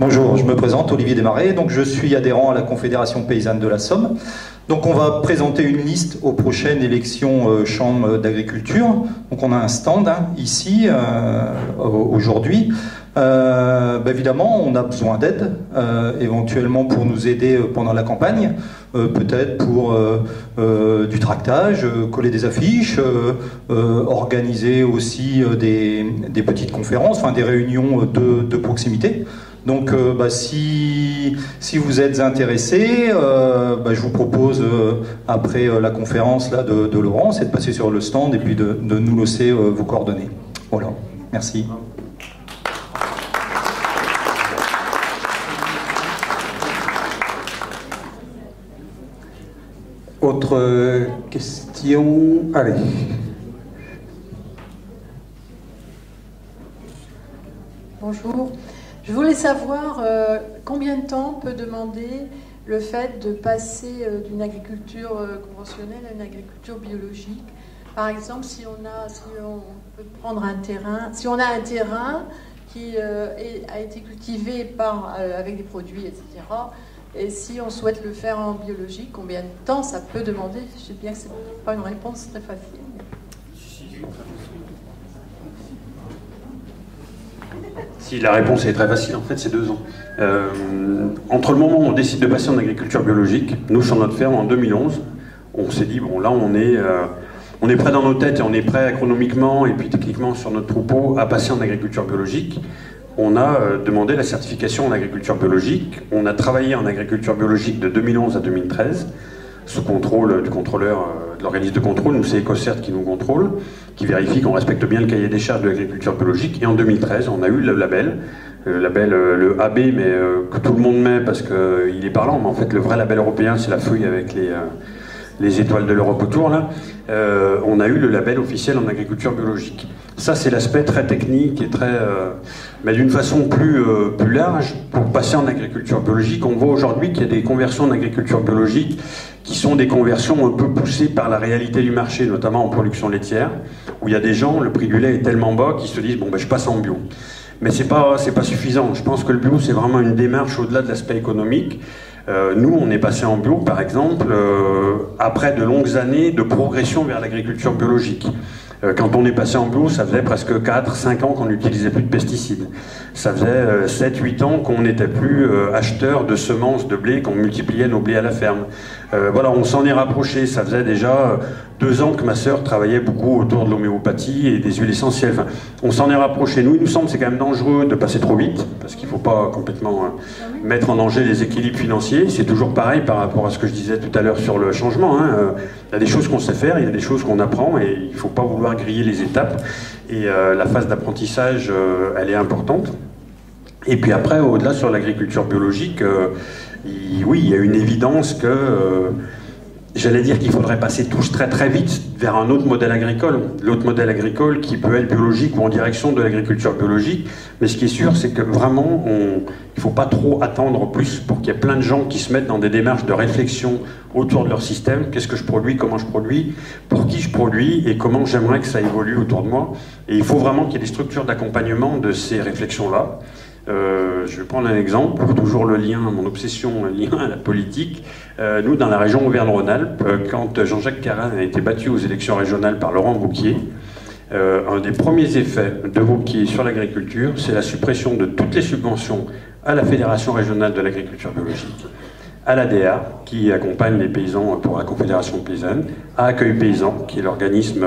Bonjour, je me présente, Olivier Desmarais, donc je suis adhérent à la Confédération paysanne de la Somme. Donc on va présenter une liste aux prochaines élections Chambre d'agriculture. Donc on a un stand ici aujourd'hui. Évidemment, on a besoin d'aide, éventuellement pour nous aider pendant la campagne, peut-être pour du tractage, coller des affiches, organiser aussi des petites conférences, enfin des réunions de proximité. Donc si vous êtes intéressé, je vous propose après la conférence là, de Laurent, c'est de passer sur le stand et puis de nous laisser vos coordonnées. Voilà, merci. Autre question? Allez. Bonjour. Je voulais savoir combien de temps peut demander le fait de passer d'une agriculture conventionnelle à une agriculture biologique. Par exemple, si on peut prendre un terrain, si on a un terrain qui a été cultivé avec des produits, etc., et si on souhaite le faire en biologique, combien de temps ça peut demander? Je sais bien que ce n'est pas une réponse très facile. Si la réponse est très facile, en fait, c'est 2 ans. Entre le moment où on décide de passer en agriculture biologique, nous, sur notre ferme, en 2011, on s'est dit, bon, là, on est prêt dans nos têtes et on est prêt agronomiquement et puis techniquement sur notre troupeau à passer en agriculture biologique. On a demandé la certification en agriculture biologique. On a travaillé en agriculture biologique de 2011 à 2013, sous contrôle du contrôleur de l'organisme de contrôle. Nous, c'est EcoCert qui nous contrôle, qui vérifie qu'on respecte bien le cahier des charges de l'agriculture biologique. Et en 2013, on a eu le label, le AB, mais que tout le monde met parce qu'il est parlant. Mais en fait, le vrai label européen, c'est la feuille avec les étoiles de l'Europe autour, là. On a eu le label officiel en agriculture biologique. Ça, c'est l'aspect très technique et très... mais d'une façon plus large, pour passer en agriculture biologique, on voit aujourd'hui qu'il y a des conversions en agriculture biologique qui sont des conversions un peu poussées par la réalité du marché, notamment en production laitière, où il y a des gens, le prix du lait est tellement bas qu'ils se disent « bon, je passe en bio ». Mais c'est pas suffisant. Je pense que le bio, c'est vraiment une démarche au-delà de l'aspect économique. Nous, on est passé en bio, par exemple, après de longues années de progression vers l'agriculture biologique. Quand on est passé en bio, ça faisait presque 4-5 ans qu'on n'utilisait plus de pesticides. Ça faisait 7-8 ans qu'on n'était plus acheteur de semences de blé, qu'on multipliait nos blés à la ferme. Voilà, on s'en est rapproché. Ça faisait déjà 2 ans que ma sœur travaillait beaucoup autour de l'homéopathie et des huiles essentielles. Enfin, on s'en est rapproché. Nous, il nous semble que c'est quand même dangereux de passer trop vite, parce qu'il ne faut pas complètement mettre en danger les équilibres financiers. C'est toujours pareil par rapport à ce que je disais tout à l'heure sur le changement. Il y a des choses qu'on sait faire, il y a des choses qu'on apprend, et il ne faut pas vouloir griller les étapes. Et la phase d'apprentissage, elle est importante. Et puis après, au-delà sur l'agriculture biologique, oui, il y a une évidence que, j'allais dire qu'il faudrait passer tous très très vite vers un autre modèle agricole. L'autre modèle agricole qui peut être biologique ou en direction de l'agriculture biologique. Mais ce qui est sûr, c'est que vraiment, il ne faut pas trop attendre plus pour qu'il y ait plein de gens qui se mettent dans des démarches de réflexion autour de leur système. Qu'est-ce que je produis, comment je produis, pour qui je produis et comment j'aimerais que ça évolue autour de moi. Et il faut vraiment qu'il y ait des structures d'accompagnement de ces réflexions-là. Je vais prendre un exemple, pour toujours le lien, mon obsession, lien à la politique. Nous, dans la région Auvergne-Rhône-Alpes, quand Jean-Jacques Carin a été battu aux élections régionales par Laurent Wauquiez, un des premiers effets de Wauquiez sur l'agriculture, c'est la suppression de toutes les subventions à la Fédération régionale de l'agriculture biologique, à l'ADA, qui accompagne les paysans pour la Confédération paysanne, à Accueil Paysan, qui est l'organisme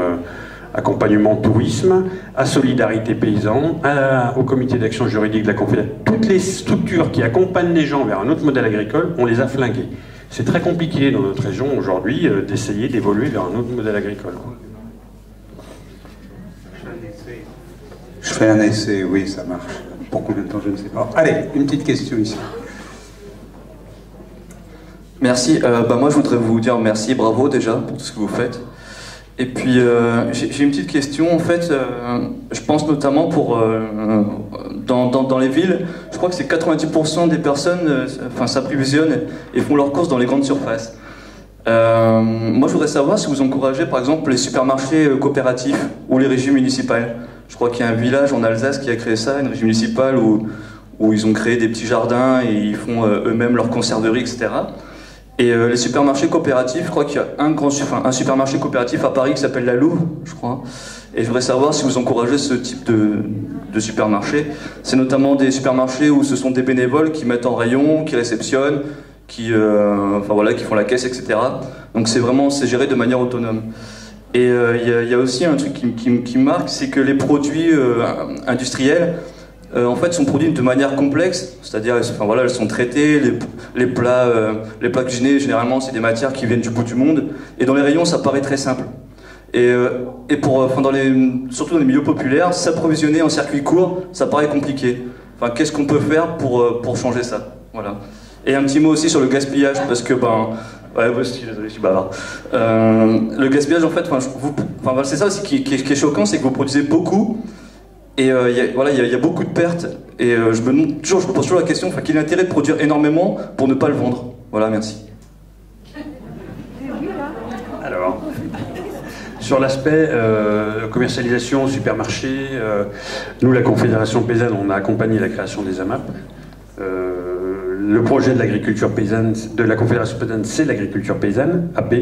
accompagnement tourisme, à Solidarité Paysan, au comité d'action juridique de la Confédération. Toutes les structures qui accompagnent les gens vers un autre modèle agricole, on les a flinguées. C'est très compliqué dans notre région aujourd'hui d'essayer d'évoluer vers un autre modèle agricole. Je fais un essai, oui, ça marche. Pour combien de temps, je ne sais pas. Allez, une petite question ici. Merci. Moi, je voudrais vous dire merci, bravo déjà pour tout ce que vous faites. Et puis, j'ai une petite question. En fait, je pense notamment dans les villes, je crois que c'est 90% des personnes s'approvisionnent et font leurs courses dans les grandes surfaces. Moi, je voudrais savoir si vous encouragez, par exemple, les supermarchés coopératifs ou les régies municipales. Je crois qu'il y a un village en Alsace qui a créé ça, une régie municipale où ils ont créé des petits jardins et ils font eux-mêmes leur conserverie, etc. Et les supermarchés coopératifs, je crois qu'il y a un supermarché coopératif à Paris qui s'appelle La Louve, je crois. Et je voudrais savoir si vous encouragez ce type de supermarchés. C'est notamment des supermarchés où ce sont des bénévoles qui mettent en rayon, qui réceptionnent, qui font la caisse, etc. Donc c'est géré de manière autonome. Et il y a aussi un truc qui marque, c'est que les produits industriels en fait sont produits de manière complexe, c'est-à-dire elles sont traitées, les plats cuisinés généralement c'est des matières qui viennent du bout du monde, et dans les rayons ça paraît très simple. Et surtout dans les milieux populaires, s'approvisionner en circuit court, ça paraît compliqué. Enfin, qu'est-ce qu'on peut faire pour changer ça? Voilà. Et un petit mot aussi sur le gaspillage, parce que désolé, je suis bavard. Le gaspillage, en fait, c'est ça aussi qui est choquant, c'est que vous produisez beaucoup, et il y a beaucoup de pertes. Et je me pose toujours la question, quel est l'intérêt de produire énormément pour ne pas le vendre? Voilà, merci. Alors, sur l'aspect commercialisation, supermarché, nous, la Confédération paysanne, on a accompagné la création des AMAP. Le projet de l'agriculture paysanne, de la Confédération paysanne, c'est l'agriculture paysanne, AP.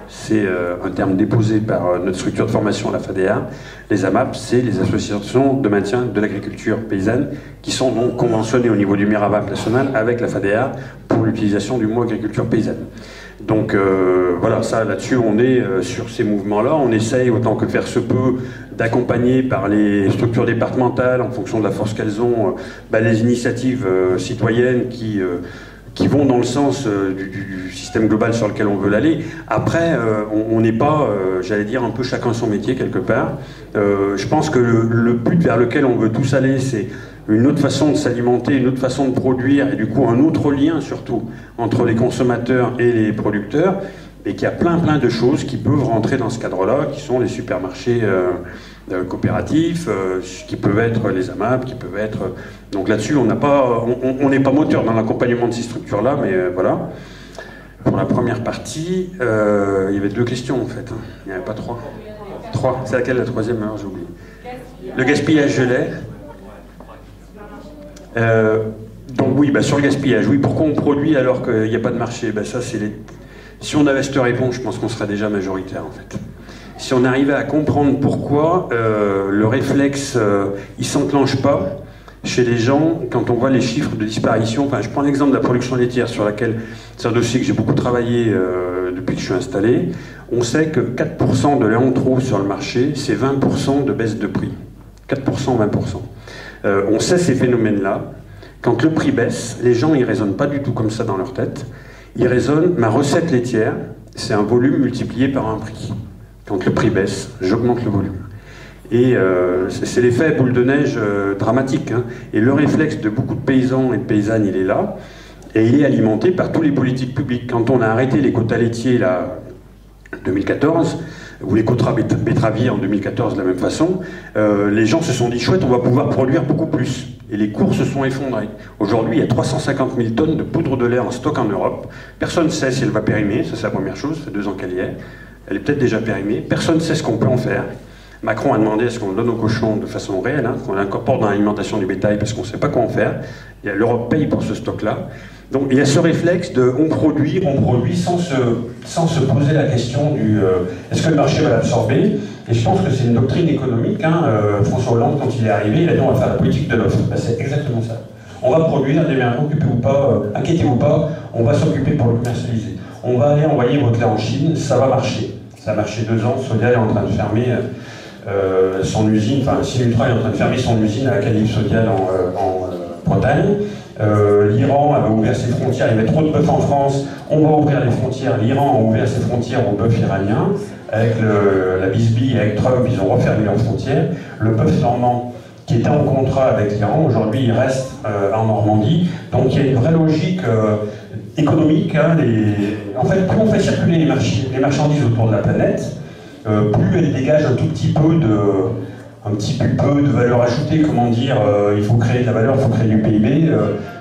C'est un terme déposé par notre structure de formation, la FADEA. Les AMAP, c'est les associations de maintien de l'agriculture paysanne qui sont donc conventionnées au niveau du MIRAVAP national avec la FADEA pour l'utilisation du mot agriculture paysanne. Donc voilà, ça là-dessus on est sur ces mouvements-là, on essaye autant que faire se peut d'accompagner par les structures départementales en fonction de la force qu'elles ont, les initiatives citoyennes qui vont dans le sens du système global sur lequel on veut l'aller. Après, on n'est pas, j'allais dire, un peu chacun son métier quelque part. Je pense que le but vers lequel on veut tous aller, c'est une autre façon de s'alimenter, une autre façon de produire, et du coup un autre lien surtout entre les consommateurs et les producteurs, et qu'il y a plein de choses qui peuvent rentrer dans ce cadre-là, qui sont les supermarchés coopératifs, qui peuvent être les AMAP, qui peuvent être... Donc là-dessus, on n'est pas moteur dans l'accompagnement de ces structures-là, mais voilà. Pour la première partie, il y avait 2 questions en fait, hein. Il n'y en avait pas 3. 3, c'est laquelle la troisième? Alors j'ai oublié. Le gaspillage, je l'ai. Donc oui, sur le gaspillage, oui, pourquoi on produit alors qu'il n'y a pas de marché? Ça, c'est si on avait cette réponse, je pense qu'on serait déjà majoritaire en fait. Si on arrivait à comprendre pourquoi le réflexe, il s'enclenche pas chez les gens quand on voit les chiffres de disparition. Je prends l'exemple de la production laitière sur laquelle c'est un dossier que j'ai beaucoup travaillé depuis que je suis installé. On sait que 4% de lait en trop sur le marché, c'est 20% de baisse de prix. 4%, 20%. On sait ces phénomènes-là. Quand le prix baisse, les gens ils raisonnent pas du tout comme ça dans leur tête. Ils raisonnent, ma recette laitière, c'est un volume multiplié par un prix. Quand le prix baisse, j'augmente le volume. Et c'est l'effet boule de neige dramatique. Hein. Et le réflexe de beaucoup de paysans et de paysannes, il est là. Et il est alimenté par tous les politiques publiques. Quand on a arrêté les quotas laitiers, là, en 2014, ou les quotas betteraviers en 2014 de la même façon, les gens se sont dit, chouette, on va pouvoir produire beaucoup plus. Et les cours se sont effondrés. Aujourd'hui, il y a 350 000 tonnes de poudre de lait en stock en Europe. Personne ne sait si elle va périmer, ça c'est la première chose, ça fait 2 ans qu'elle y est. Elle est peut-être déjà périmée, personne ne sait ce qu'on peut en faire. Macron a demandé à ce qu'on le donne aux cochons de façon réelle, qu'on l'incorpore dans l'alimentation du bétail parce qu'on ne sait pas quoi en faire. L'Europe paye pour ce stock-là. Donc il y a ce réflexe de on produit sans se poser la question du est-ce que le marché va l'absorber? Et je pense que c'est une doctrine économique. François Hollande, quand il est arrivé, il a dit on va faire la politique de l'offre. C'est exactement ça. On va produire, occupez-vous pas, inquiétez-vous pas, on va s'occuper pour le commercialiser. On va aller envoyer votre lait en Chine, ça va marcher. Ça a marché 2 ans, Sodial est en train de fermer son usine, Simultra est en train de fermer son usine à Calif Sodial en Bretagne. L'Iran avait ouvert ses frontières, il y avait trop de bœuf en France, on va ouvrir les frontières. L'Iran a ouvert ses frontières au bœuf iranien, avec la Bisbee, avec Trump, ils ont refermé leurs frontières. Le bœuf normand, qui était en contrat avec l'Iran, aujourd'hui il reste en Normandie. Donc il y a une vraie logique économique. En fait, plus on fait circuler les marchandises autour de la planète, plus elles dégagent un tout petit peu de valeur ajoutée, comment dire, il faut créer de la valeur, il faut créer du PIB.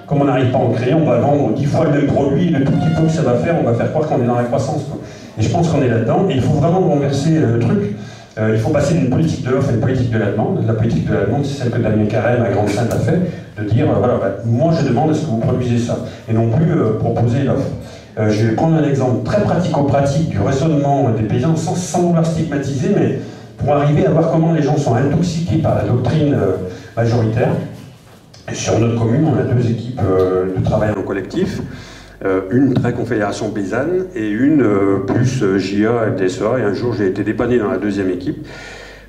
Comme on n'arrive pas à en créer, on va vendre 10 fois le même produit, le tout petit peu que ça va faire, on va faire croire qu'on est dans la croissance. Quoi. Et je pense qu'on est là-dedans, et il faut vraiment renverser le truc. Il faut passer d'une politique de l'offre à une politique de la demande. La politique de la demande, c'est celle que Damien Carré, ma grande sainte, a fait, de dire, moi je demande est-ce que vous produisez ça, et non plus proposer l'offre. Je vais prendre un exemple très pratico-pratique du raisonnement des paysans, sans vouloir stigmatiser, mais pour arriver à voir comment les gens sont intoxiqués par la doctrine majoritaire. Et sur notre commune, on a 2 équipes de travail en collectif. Une très confédération paysanne et une plus JA, FDSEA. Et un jour, j'ai été dépanné dans la 2e équipe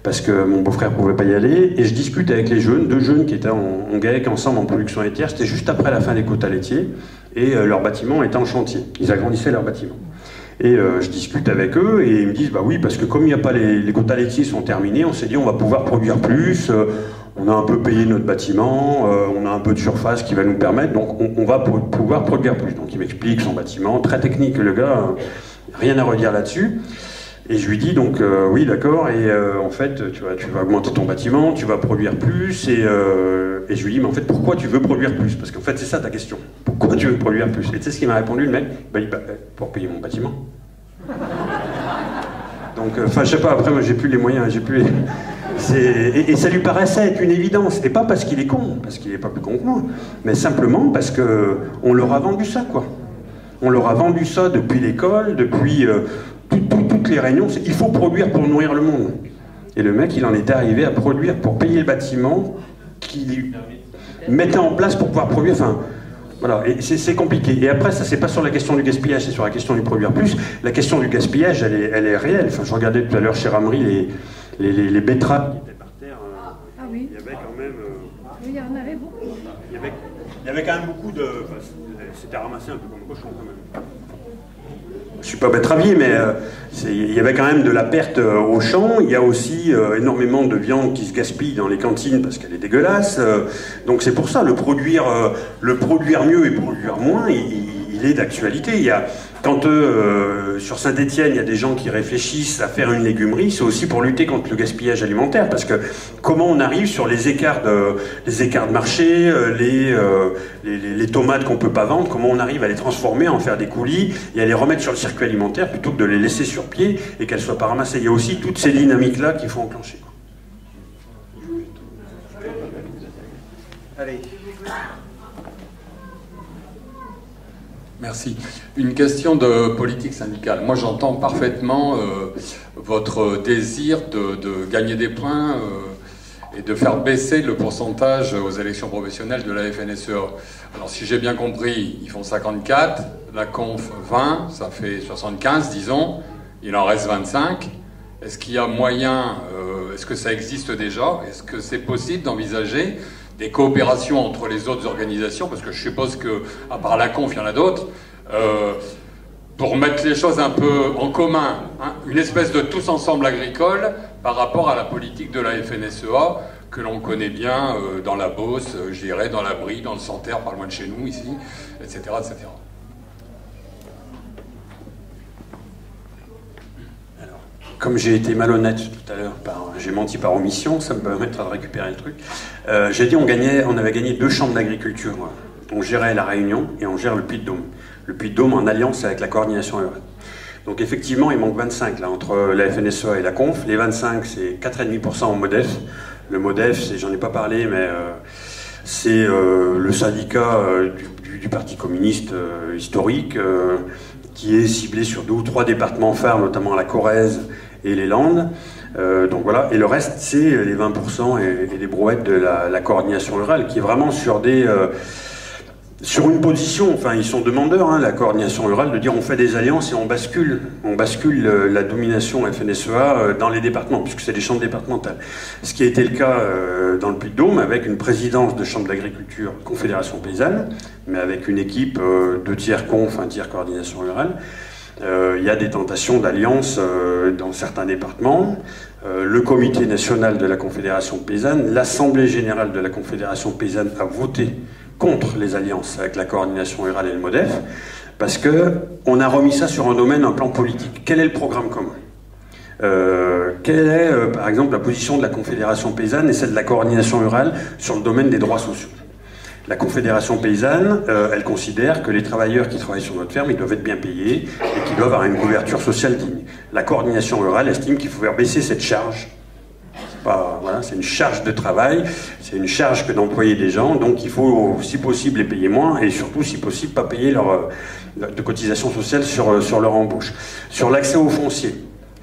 parce que mon beau-frère ne pouvait pas y aller. Et je discute avec les jeunes, 2 jeunes qui étaient en GAEC ensemble en production laitière. C'était juste après la fin des quotas laitiers et leur bâtiment était en chantier. Ils agrandissaient leur bâtiment. Et je discute avec eux et ils me disent bah oui, parce que comme il n'y a pas les quotas laitiers sont terminés, on s'est dit on va pouvoir produire plus. On a un peu payé notre bâtiment, on a un peu de surface qui va nous permettre, donc on va pouvoir produire plus. Donc il m'explique son bâtiment, très technique le gars, hein, rien à redire là-dessus. Et je lui dis donc oui d'accord, et en fait tu vas augmenter ton bâtiment, tu vas produire plus, et je lui dis mais en fait pourquoi tu veux produire plus? Parce qu'en fait c'est ça ta question, pourquoi tu veux produire plus? Et tu sais ce qu'il m'a répondu le mec? Pour payer mon bâtiment. Donc enfin je sais pas, après moi j'ai plus les moyens, j'ai plus les... Et ça lui paraissait être une évidence, et pas parce qu'il est con, parce qu'il n'est pas plus con que moi, mais simplement parce qu'on leur a vendu ça, quoi. On leur a vendu ça depuis l'école, depuis toutes les réunions, il faut produire pour nourrir le monde. Et le mec, il en était arrivé à produire pour payer le bâtiment qu'il mettait en place pour pouvoir produire, enfin... Voilà, et c'est compliqué. Et après, ça, c'est pas sur la question du gaspillage, c'est sur la question du produire plus. La question du gaspillage, elle est réelle. Enfin, je regardais tout à l'heure chez Ramery les betteraves qui étaient par terre. Ah oui. Il y avait quand même... Oui, il y en avait beaucoup. Il y avait quand même beaucoup de... Enfin, c'était ramassé un peu comme un cochon, quand même. Je suis pas betteravier, mais il y avait quand même de la perte au champ. Il y a aussi énormément de viande qui se gaspille dans les cantines parce qu'elle est dégueulasse. Donc c'est pour ça, le produire mieux et produire moins, il est d'actualité. Il y a, quand sur Saint-Étienne, il y a des gens qui réfléchissent à faire une légumerie, c'est aussi pour lutter contre le gaspillage alimentaire. Parce que comment on arrive sur les écarts de marché, les tomates qu'on peut pas vendre, comment on arrive à les transformer, à en faire des coulis et à les remettre sur le circuit alimentaire plutôt que de les laisser sur pied et qu'elles soient pas ramassées. Il y a aussi toutes ces dynamiques-là qu'il faut enclencher. Allez. Merci. Une question de politique syndicale. Moi, j'entends parfaitement votre désir de gagner des points et de faire baisser le pourcentage aux élections professionnelles de la FNSEA. Alors, si j'ai bien compris, ils font 54, la conf 20, ça fait 75, disons. Il en reste 25. Est-ce qu'il y a moyen, est-ce que ça existe déjà? Est-ce que c'est possible d'envisager des coopérations entre les autres organisations, parce que je suppose que, à part la conf, il y en a d'autres, pour mettre les choses un peu en commun, hein, une espèce de tous ensemble agricole par rapport à la politique de la FNSEA, que l'on connaît bien dans la Beauce, je dirais, dans la Brie, dans le Santerre, pas loin de chez nous, ici, etc., etc. Comme j'ai été malhonnête tout à l'heure, j'ai menti par omission, ça me permettra de récupérer le truc. J'ai dit on avait gagné 2 chambres d'agriculture. On gérait la Réunion et on gère le Puy-de-Dôme. Le Puy-de-Dôme en alliance avec la coordination rurale. Donc effectivement, il manque 25 là, entre la FNSEA et la Conf. Les 25, c'est 4,5% en MODEF. Le MODEF, j'en ai pas parlé, mais c'est le syndicat du Parti communiste historique qui est ciblé sur 2 ou 3 départements phares, notamment la Corrèze et les Landes. Donc voilà, et le reste c'est les 20% et les brouettes de la coordination rurale qui est vraiment sur une position, enfin ils sont demandeurs, hein, la coordination rurale, de dire on fait des alliances et on bascule la domination FNSEA dans les départements, puisque c'est des chambres départementales. Ce qui a été le cas dans le Puy-de-Dôme, avec une présidence de chambre d'agriculture Confédération Paysanne, mais avec une équipe 2 tiers conf, 1 tiers coordination rurale. Il y a des tentations d'alliance dans certains départements. Le comité national de la Confédération Paysanne, l'Assemblée générale de la Confédération Paysanne a voté contre les alliances avec la coordination rurale et le MODEF, parce qu'on a remis ça sur un plan politique. Quel est le programme commun? Quelle est, par exemple, la position de la Confédération Paysanne et celle de la coordination rurale sur le domaine des droits sociaux? La Confédération Paysanne, elle considère que les travailleurs qui travaillent sur notre ferme, ils doivent être bien payés et qu'ils doivent avoir une couverture sociale digne. La coordination rurale estime qu'il faut faire baisser cette charge. Voilà, c'est une charge de travail, c'est une charge que d'employer des gens, donc il faut, si possible, les payer moins et surtout, si possible, pas payer de cotisations sociales sur leur embauche. Sur l'accès au foncier,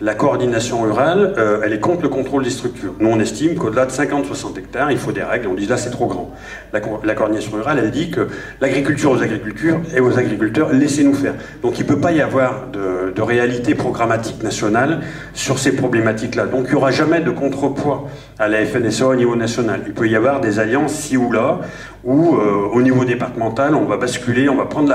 La coordination rurale, elle est contre le contrôle des structures. Nous, on estime qu'au-delà de 50-60 hectares, il faut des règles. On dit là, c'est trop grand. La coordination rurale, elle dit que l'agriculture aux agriculteurs, laissez-nous faire. Donc, il ne peut pas y avoir de réalité programmatique nationale sur ces problématiques-là. Donc, il n'y aura jamais de contrepoids à la FNSEA au niveau national. Il peut y avoir des alliances ci ou là, où au niveau départemental, on va basculer, on va prendre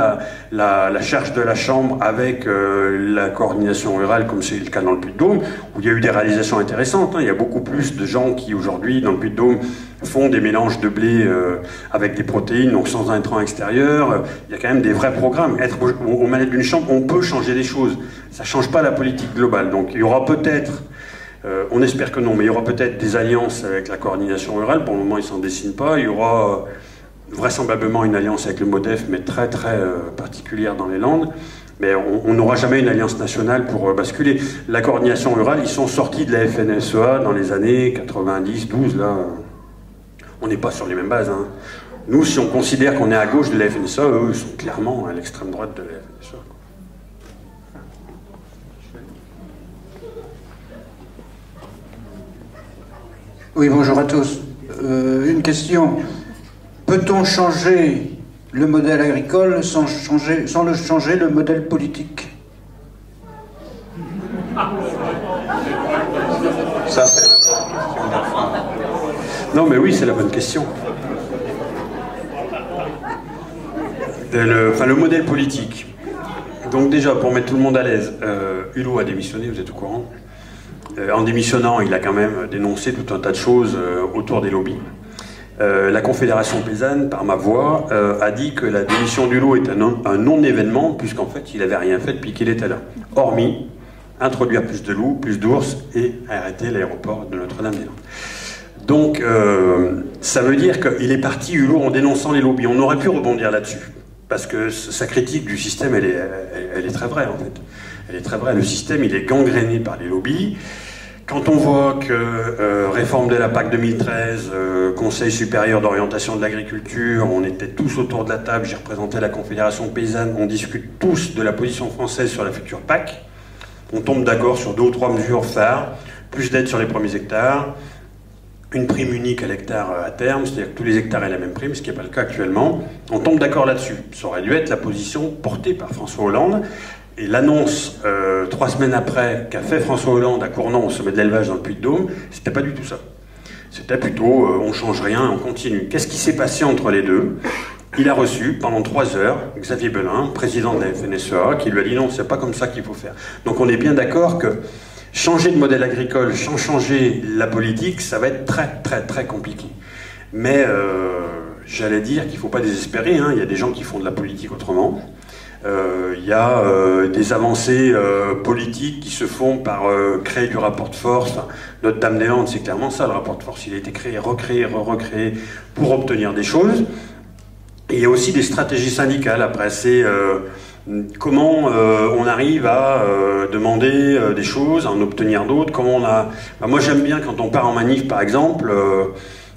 la charge de la Chambre avec la coordination rurale, comme c'est le cas dans le Puy-de-Dôme, où il y a eu des réalisations intéressantes. Hein. Il y a beaucoup plus de gens qui, aujourd'hui, dans le Puy-de-Dôme, font des mélanges de blé avec des protéines, donc sans intrants extérieurs. Il y a quand même des vrais programmes. Être aux manettes d'une Chambre, on peut changer les choses. Ça ne change pas la politique globale. Donc il y aura peut-être... on espère que non, mais il y aura peut-être des alliances avec la coordination rurale. Pour le moment, ils ne s'en dessinent pas. Il y aura vraisemblablement une alliance avec le MODEF, mais très très particulière dans les Landes. Mais on n'aura jamais une alliance nationale pour basculer. La coordination rurale, ils sont sortis de la FNSEA dans les années 90, 12, là. On n'est pas sur les mêmes bases. Hein. Nous, si on considère qu'on est à gauche de la FNSEA, eux sont clairement à l'extrême droite de la FNSEA. Oui, bonjour à tous. Une question. Peut-on changer le modèle agricole sans changer le modèle politique? Ça, c'est la question de la fin. Non, mais oui, c'est la bonne question. Le modèle politique. Donc déjà, pour mettre tout le monde à l'aise, Hulot a démissionné, vous êtes au courant. En démissionnant, il a quand même dénoncé tout un tas de choses autour des lobbies. La Confédération paysanne, par ma voix, a dit que la démission d'Hulot est un non-événement, puisqu'en fait, il n'avait rien fait depuis qu'il était là. Hormis introduire plus de loups, plus d'ours et arrêter l'aéroport de Notre-Dame-des-Landes. Donc, ça veut dire qu'il est parti, Hulot, en dénonçant les lobbies. On aurait pu rebondir là-dessus, parce que sa critique du système, elle est très vraie, en fait. Elle est très vraie. Le système, il est gangréné par les lobbies. Quand on voit que réforme de la PAC 2013, Conseil supérieur d'orientation de l'agriculture, on était tous autour de la table, j'ai représenté la Confédération paysanne, on discute tous de la position française sur la future PAC, on tombe d'accord sur 2 ou 3 mesures phares, plus d'aide sur les premiers hectares, une prime unique à l'hectare à terme, c'est-à-dire que tous les hectares aient la même prime, ce qui n'est pas le cas actuellement. On tombe d'accord là-dessus. Ça aurait dû être la position portée par François Hollande. Et l'annonce, 3 semaines après, qu'a fait François Hollande à Cournon, au sommet de l'élevage dans le Puy-de-Dôme, c'était pas du tout ça. C'était plutôt, on change rien, on continue. Qu'est-ce qui s'est passé entre les deux? Il a reçu, pendant 3 heures, Xavier Belin, président de la FNSEA, qui lui a dit non, c'est pas comme ça qu'il faut faire. Donc on est bien d'accord que changer de modèle agricole sans changer la politique, ça va être très très très compliqué. Mais j'allais dire qu'il ne faut pas désespérer, hein. Il y a des gens qui font de la politique autrement. Il y a des avancées politiques qui se font par créer du rapport de force. Enfin, Notre-Dame-des-Landes, c'est clairement ça, le rapport de force. Il a été créé, recréé, recréé pour obtenir des choses. Et il y a aussi des stratégies syndicales. Après, c'est comment on arrive à demander des choses, à en obtenir d'autres. Comment on a... moi, j'aime bien quand on part en manif, par exemple,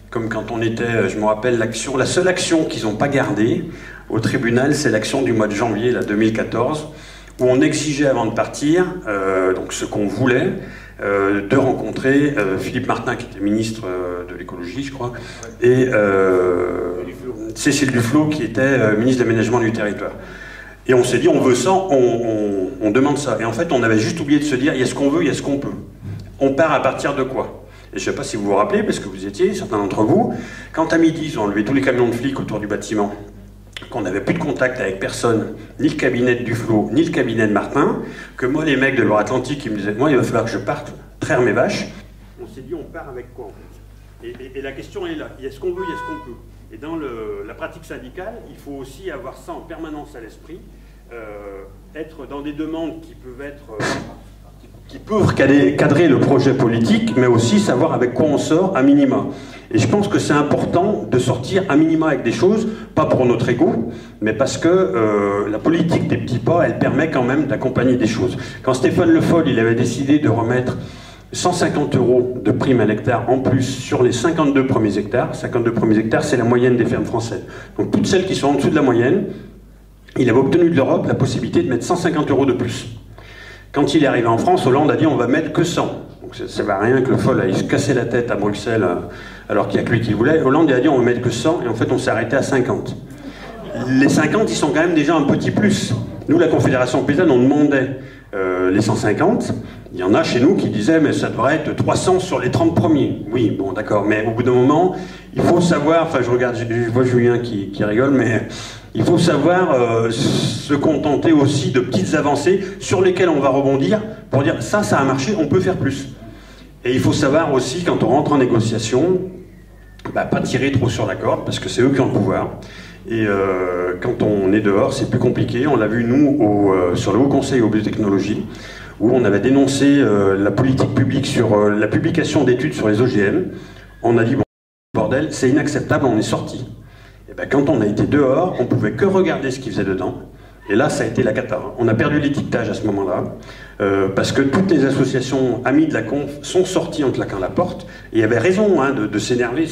comme quand on était, je me rappelle, la seule action qu'ils n'ont pas gardée au tribunal, c'est l'action du mois de janvier, là, 2014, où on exigeait avant de partir, donc ce qu'on voulait, de rencontrer Philippe Martin, qui était ministre de l'écologie, je crois, et Cécile Duflot, qui était ministre de l'aménagement du territoire. Et on s'est dit, on veut ça, on demande ça. Et en fait, on avait juste oublié de se dire, il y a ce qu'on veut, il y a ce qu'on peut. On part à partir de quoi? Et je ne sais pas si vous vous rappelez, parce que vous étiez, certains d'entre vous, quand à midi, ils ont enlevé tous les camions de flics autour du bâtiment, qu'on n'avait plus de contact avec personne, ni le cabinet de Duflot, ni le cabinet de Martin, que moi, les mecs de Loire-Atlantique, ils me disaient, moi, il va falloir que je parte traire mes vaches. On s'est dit, on part avec quoi, en fait? Et la question est là, il y a ce qu'on veut, il y a ce qu'on peut. Et dans la pratique syndicale, il faut aussi avoir ça en permanence à l'esprit, être dans des demandes qui peuvent être... qui peuvent cadrer le projet politique, mais aussi savoir avec quoi on sort à minima. Et je pense que c'est important de sortir à minima avec des choses, pas pour notre ego, mais parce que la politique des petits pas, elle permet quand même d'accompagner des choses. Quand Stéphane Le Foll, il avait décidé de remettre 150 € de prime à l'hectare en plus sur les 52 premiers hectares, 52 premiers hectares, c'est la moyenne des fermes françaises. Donc toutes celles qui sont en dessous de la moyenne, il avait obtenu de l'Europe la possibilité de mettre 150 € de plus. Quand il est arrivé en France, Hollande a dit on va mettre que 100. Donc ça ne va rien que le folle aille se casser la tête à Bruxelles alors qu'il n'y a que lui qui voulait. Hollande il a dit on va mettre que 100 et en fait on s'est arrêté à 50. Les 50 ils sont quand même déjà un petit plus. Nous la Confédération paysanne on demandait les 150. Il y en a chez nous qui disaient mais ça devrait être 300 sur les 30 premiers. Oui bon d'accord mais au bout d'un moment il faut savoir, enfin je vois Julien qui rigole mais il faut savoir se contenter aussi de petites avancées sur lesquelles on va rebondir pour dire ça a marché, on peut faire plus. Et il faut savoir aussi quand on rentre en négociation, pas tirer trop sur la corde parce que c'est eux qui ont le pouvoir. Et quand on est dehors, c'est plus compliqué. On l'a vu nous sur le Haut Conseil aux biotechnologies où on avait dénoncé la politique publique sur la publication d'études sur les OGM. On a dit bon bordel, c'est inacceptable, on est sorti. Et ben, quand on a été dehors, on pouvait que regarder ce qu'ils faisaient dedans. Et là, ça a été la cata. On a perdu l'étiquetage à ce moment-là, parce que toutes les associations amies de la conf sont sorties en claquant la porte. Et il y avait raison de s'énerver,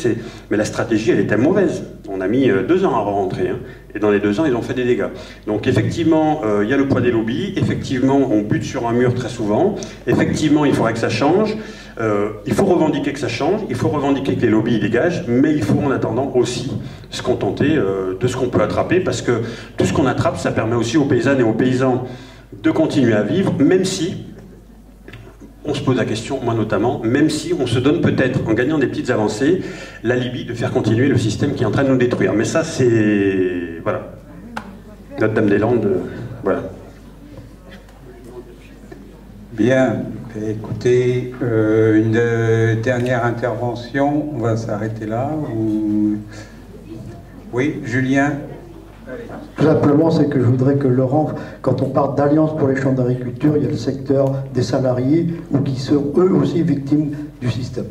mais la stratégie, elle était mauvaise. On a mis 2 ans à rentrer, et dans les 2 ans, ils ont fait des dégâts. Donc effectivement, il y a le poids des lobbies, effectivement, on bute sur un mur très souvent, effectivement, il faudrait que ça change. Il faut revendiquer que ça change, il faut revendiquer que les lobbies y dégagent, mais il faut en attendant aussi se contenter de ce qu'on peut attraper, parce que tout ce qu'on attrape, ça permet aussi aux paysannes et aux paysans de continuer à vivre, même si, on se pose la question, moi notamment, même si on se donne peut-être, en gagnant des petites avancées, l'alibi de faire continuer le système qui est en train de nous détruire. Mais ça, c'est... voilà. Notre-Dame-des-Landes, voilà. Bien. Écoutez, une dernière intervention, on va s'arrêter là. Oui, Julien. Tout simplement, c'est que je voudrais que Laurent, quand on parle d'alliance pour les champs d'agriculture, il y a le secteur des salariés ou qui sont eux aussi victimes du système.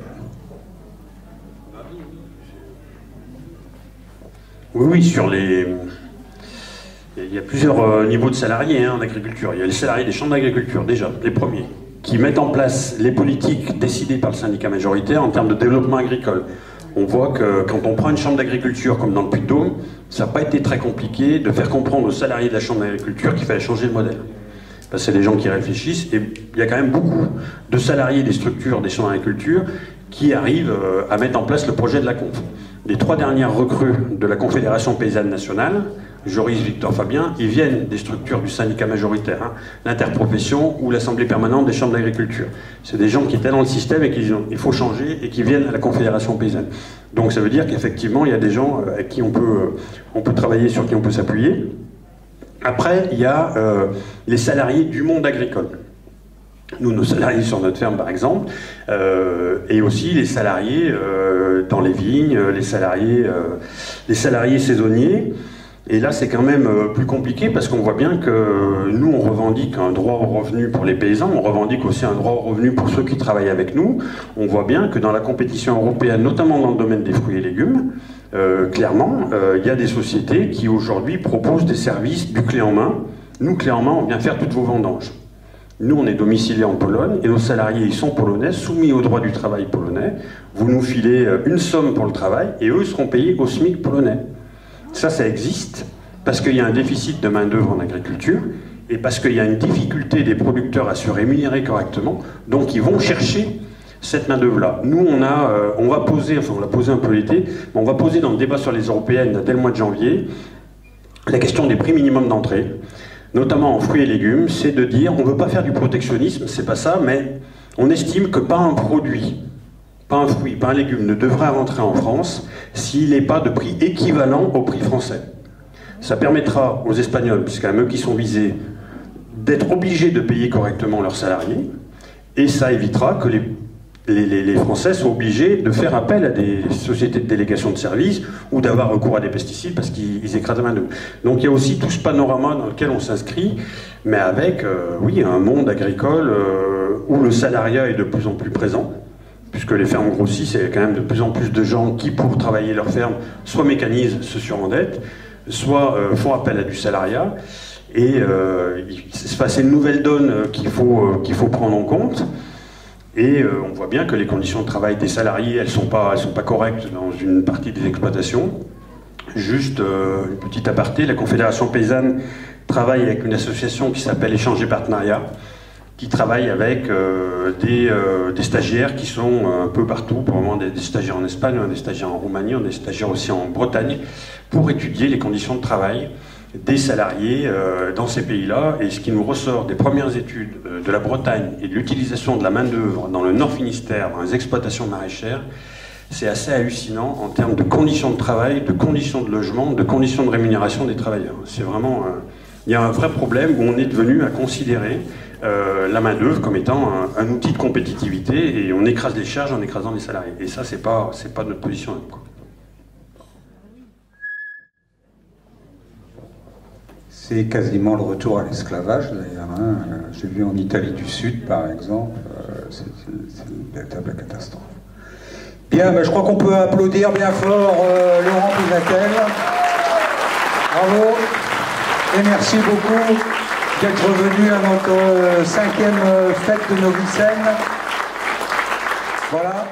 Oui, sur les... Il y a plusieurs niveaux de salariés en agriculture. Il y a les salariés des champs d'agriculture, déjà, les premiers, qui mettent en place les politiques décidées par le syndicat majoritaire en termes de développement agricole. On voit que quand on prend une chambre d'agriculture comme dans le Puy-de-Dôme, ça n'a pas été très compliqué de faire comprendre aux salariés de la chambre d'agriculture qu'il fallait changer le modèle. Parce que c'est des gens qui réfléchissent, et il y a quand même beaucoup de salariés des structures des champs d'agriculture qui arrivent à mettre en place le projet de la conf. Les 3 dernières recrues de la Confédération paysanne nationale, Joris, Victor, Fabien, ils viennent des structures du syndicat majoritaire, l'interprofession ou l'assemblée permanente des chambres d'agriculture. C'est des gens qui étaient dans le système et qui disent il faut changer et qui viennent à la Confédération paysanne. Donc ça veut dire qu'effectivement il y a des gens avec qui on peut travailler, sur qui on peut s'appuyer. Après il y a les salariés du monde agricole. Nous, nos salariés sur notre ferme par exemple, et aussi les salariés dans les vignes, les salariés saisonniers. Et là, c'est quand même plus compliqué parce qu'on voit bien que nous, on revendique un droit au revenu pour les paysans, on revendique aussi un droit au revenu pour ceux qui travaillent avec nous. On voit bien que dans la compétition européenne, notamment dans le domaine des fruits et légumes, clairement, il y a des sociétés qui aujourd'hui proposent des services du clé en main. Nous, clé en main, on vient faire toutes vos vendanges. Nous, on est domiciliés en Pologne et nos salariés, ils sont polonais, soumis au droit du travail polonais. Vous nous filez une somme pour le travail et eux seront payés au SMIC polonais. Ça existe parce qu'il y a un déficit de main-d'œuvre en agriculture et parce qu'il y a une difficulté des producteurs à se rémunérer correctement, donc ils vont chercher cette main-d'œuvre-là. Nous, on va poser, enfin on l'a posé un peu l'été, mais on va poser dans le débat sur les européennes dès le mois de janvier la question des prix minimum d'entrée, notamment en fruits et légumes, c'est de dire on ne veut pas faire du protectionnisme, c'est pas ça, mais on estime que pas un produit, pas un fruit, pas un légume ne devrait rentrer en France s'il n'est pas de prix équivalent au prix français. Ça permettra aux Espagnols, puisqu'il y a eux qui sont visés, d'être obligés de payer correctement leurs salariés, et ça évitera que les Français soient obligés de faire appel à des sociétés de délégation de services ou d'avoir recours à des pesticides parce qu'ils écrasent la main-d'œuvre. Donc il y a aussi tout ce panorama dans lequel on s'inscrit, mais avec, oui, un monde agricole où le salariat est de plus en plus présent, puisque les fermes grossissent, il y a quand même de plus en plus de gens qui, pour travailler leur ferme, soit mécanisent, se surendettent, soit font appel à du salariat. Et c'est une nouvelle donne qu'il faut prendre en compte. Et on voit bien que les conditions de travail des salariés, elles sont pas correctes dans une partie des exploitations. Juste une petite aparté, la Confédération paysanne travaille avec une association qui s'appelle Échange et Partenariat, qui travaille avec des stagiaires qui sont un peu partout, pour le moment des stagiaires en Espagne, des stagiaires en Roumanie, des stagiaires aussi en Bretagne, pour étudier les conditions de travail des salariés dans ces pays-là. Et ce qui nous ressort des premières études de la Bretagne et de l'utilisation de la main-d'œuvre dans le Nord Finistère, dans les exploitations maraîchères, c'est assez hallucinant en termes de conditions de travail, de conditions de logement, de conditions de rémunération des travailleurs. C'est vraiment... il y a un vrai problème où on est devenu à considérer la main-d'œuvre comme étant un outil de compétitivité, et on écrase les charges en écrasant les salariés. Et ça, c'est pas notre position. C'est quasiment le retour à l'esclavage, d'ailleurs. Hein. J'ai vu en Italie du Sud, par exemple, c'est une véritable catastrophe. Bien, ben, je crois qu'on peut applaudir bien fort Laurent Pisatel. Bravo. Et merci beaucoup d'être venu à notre 5e fête de Novicène. Voilà.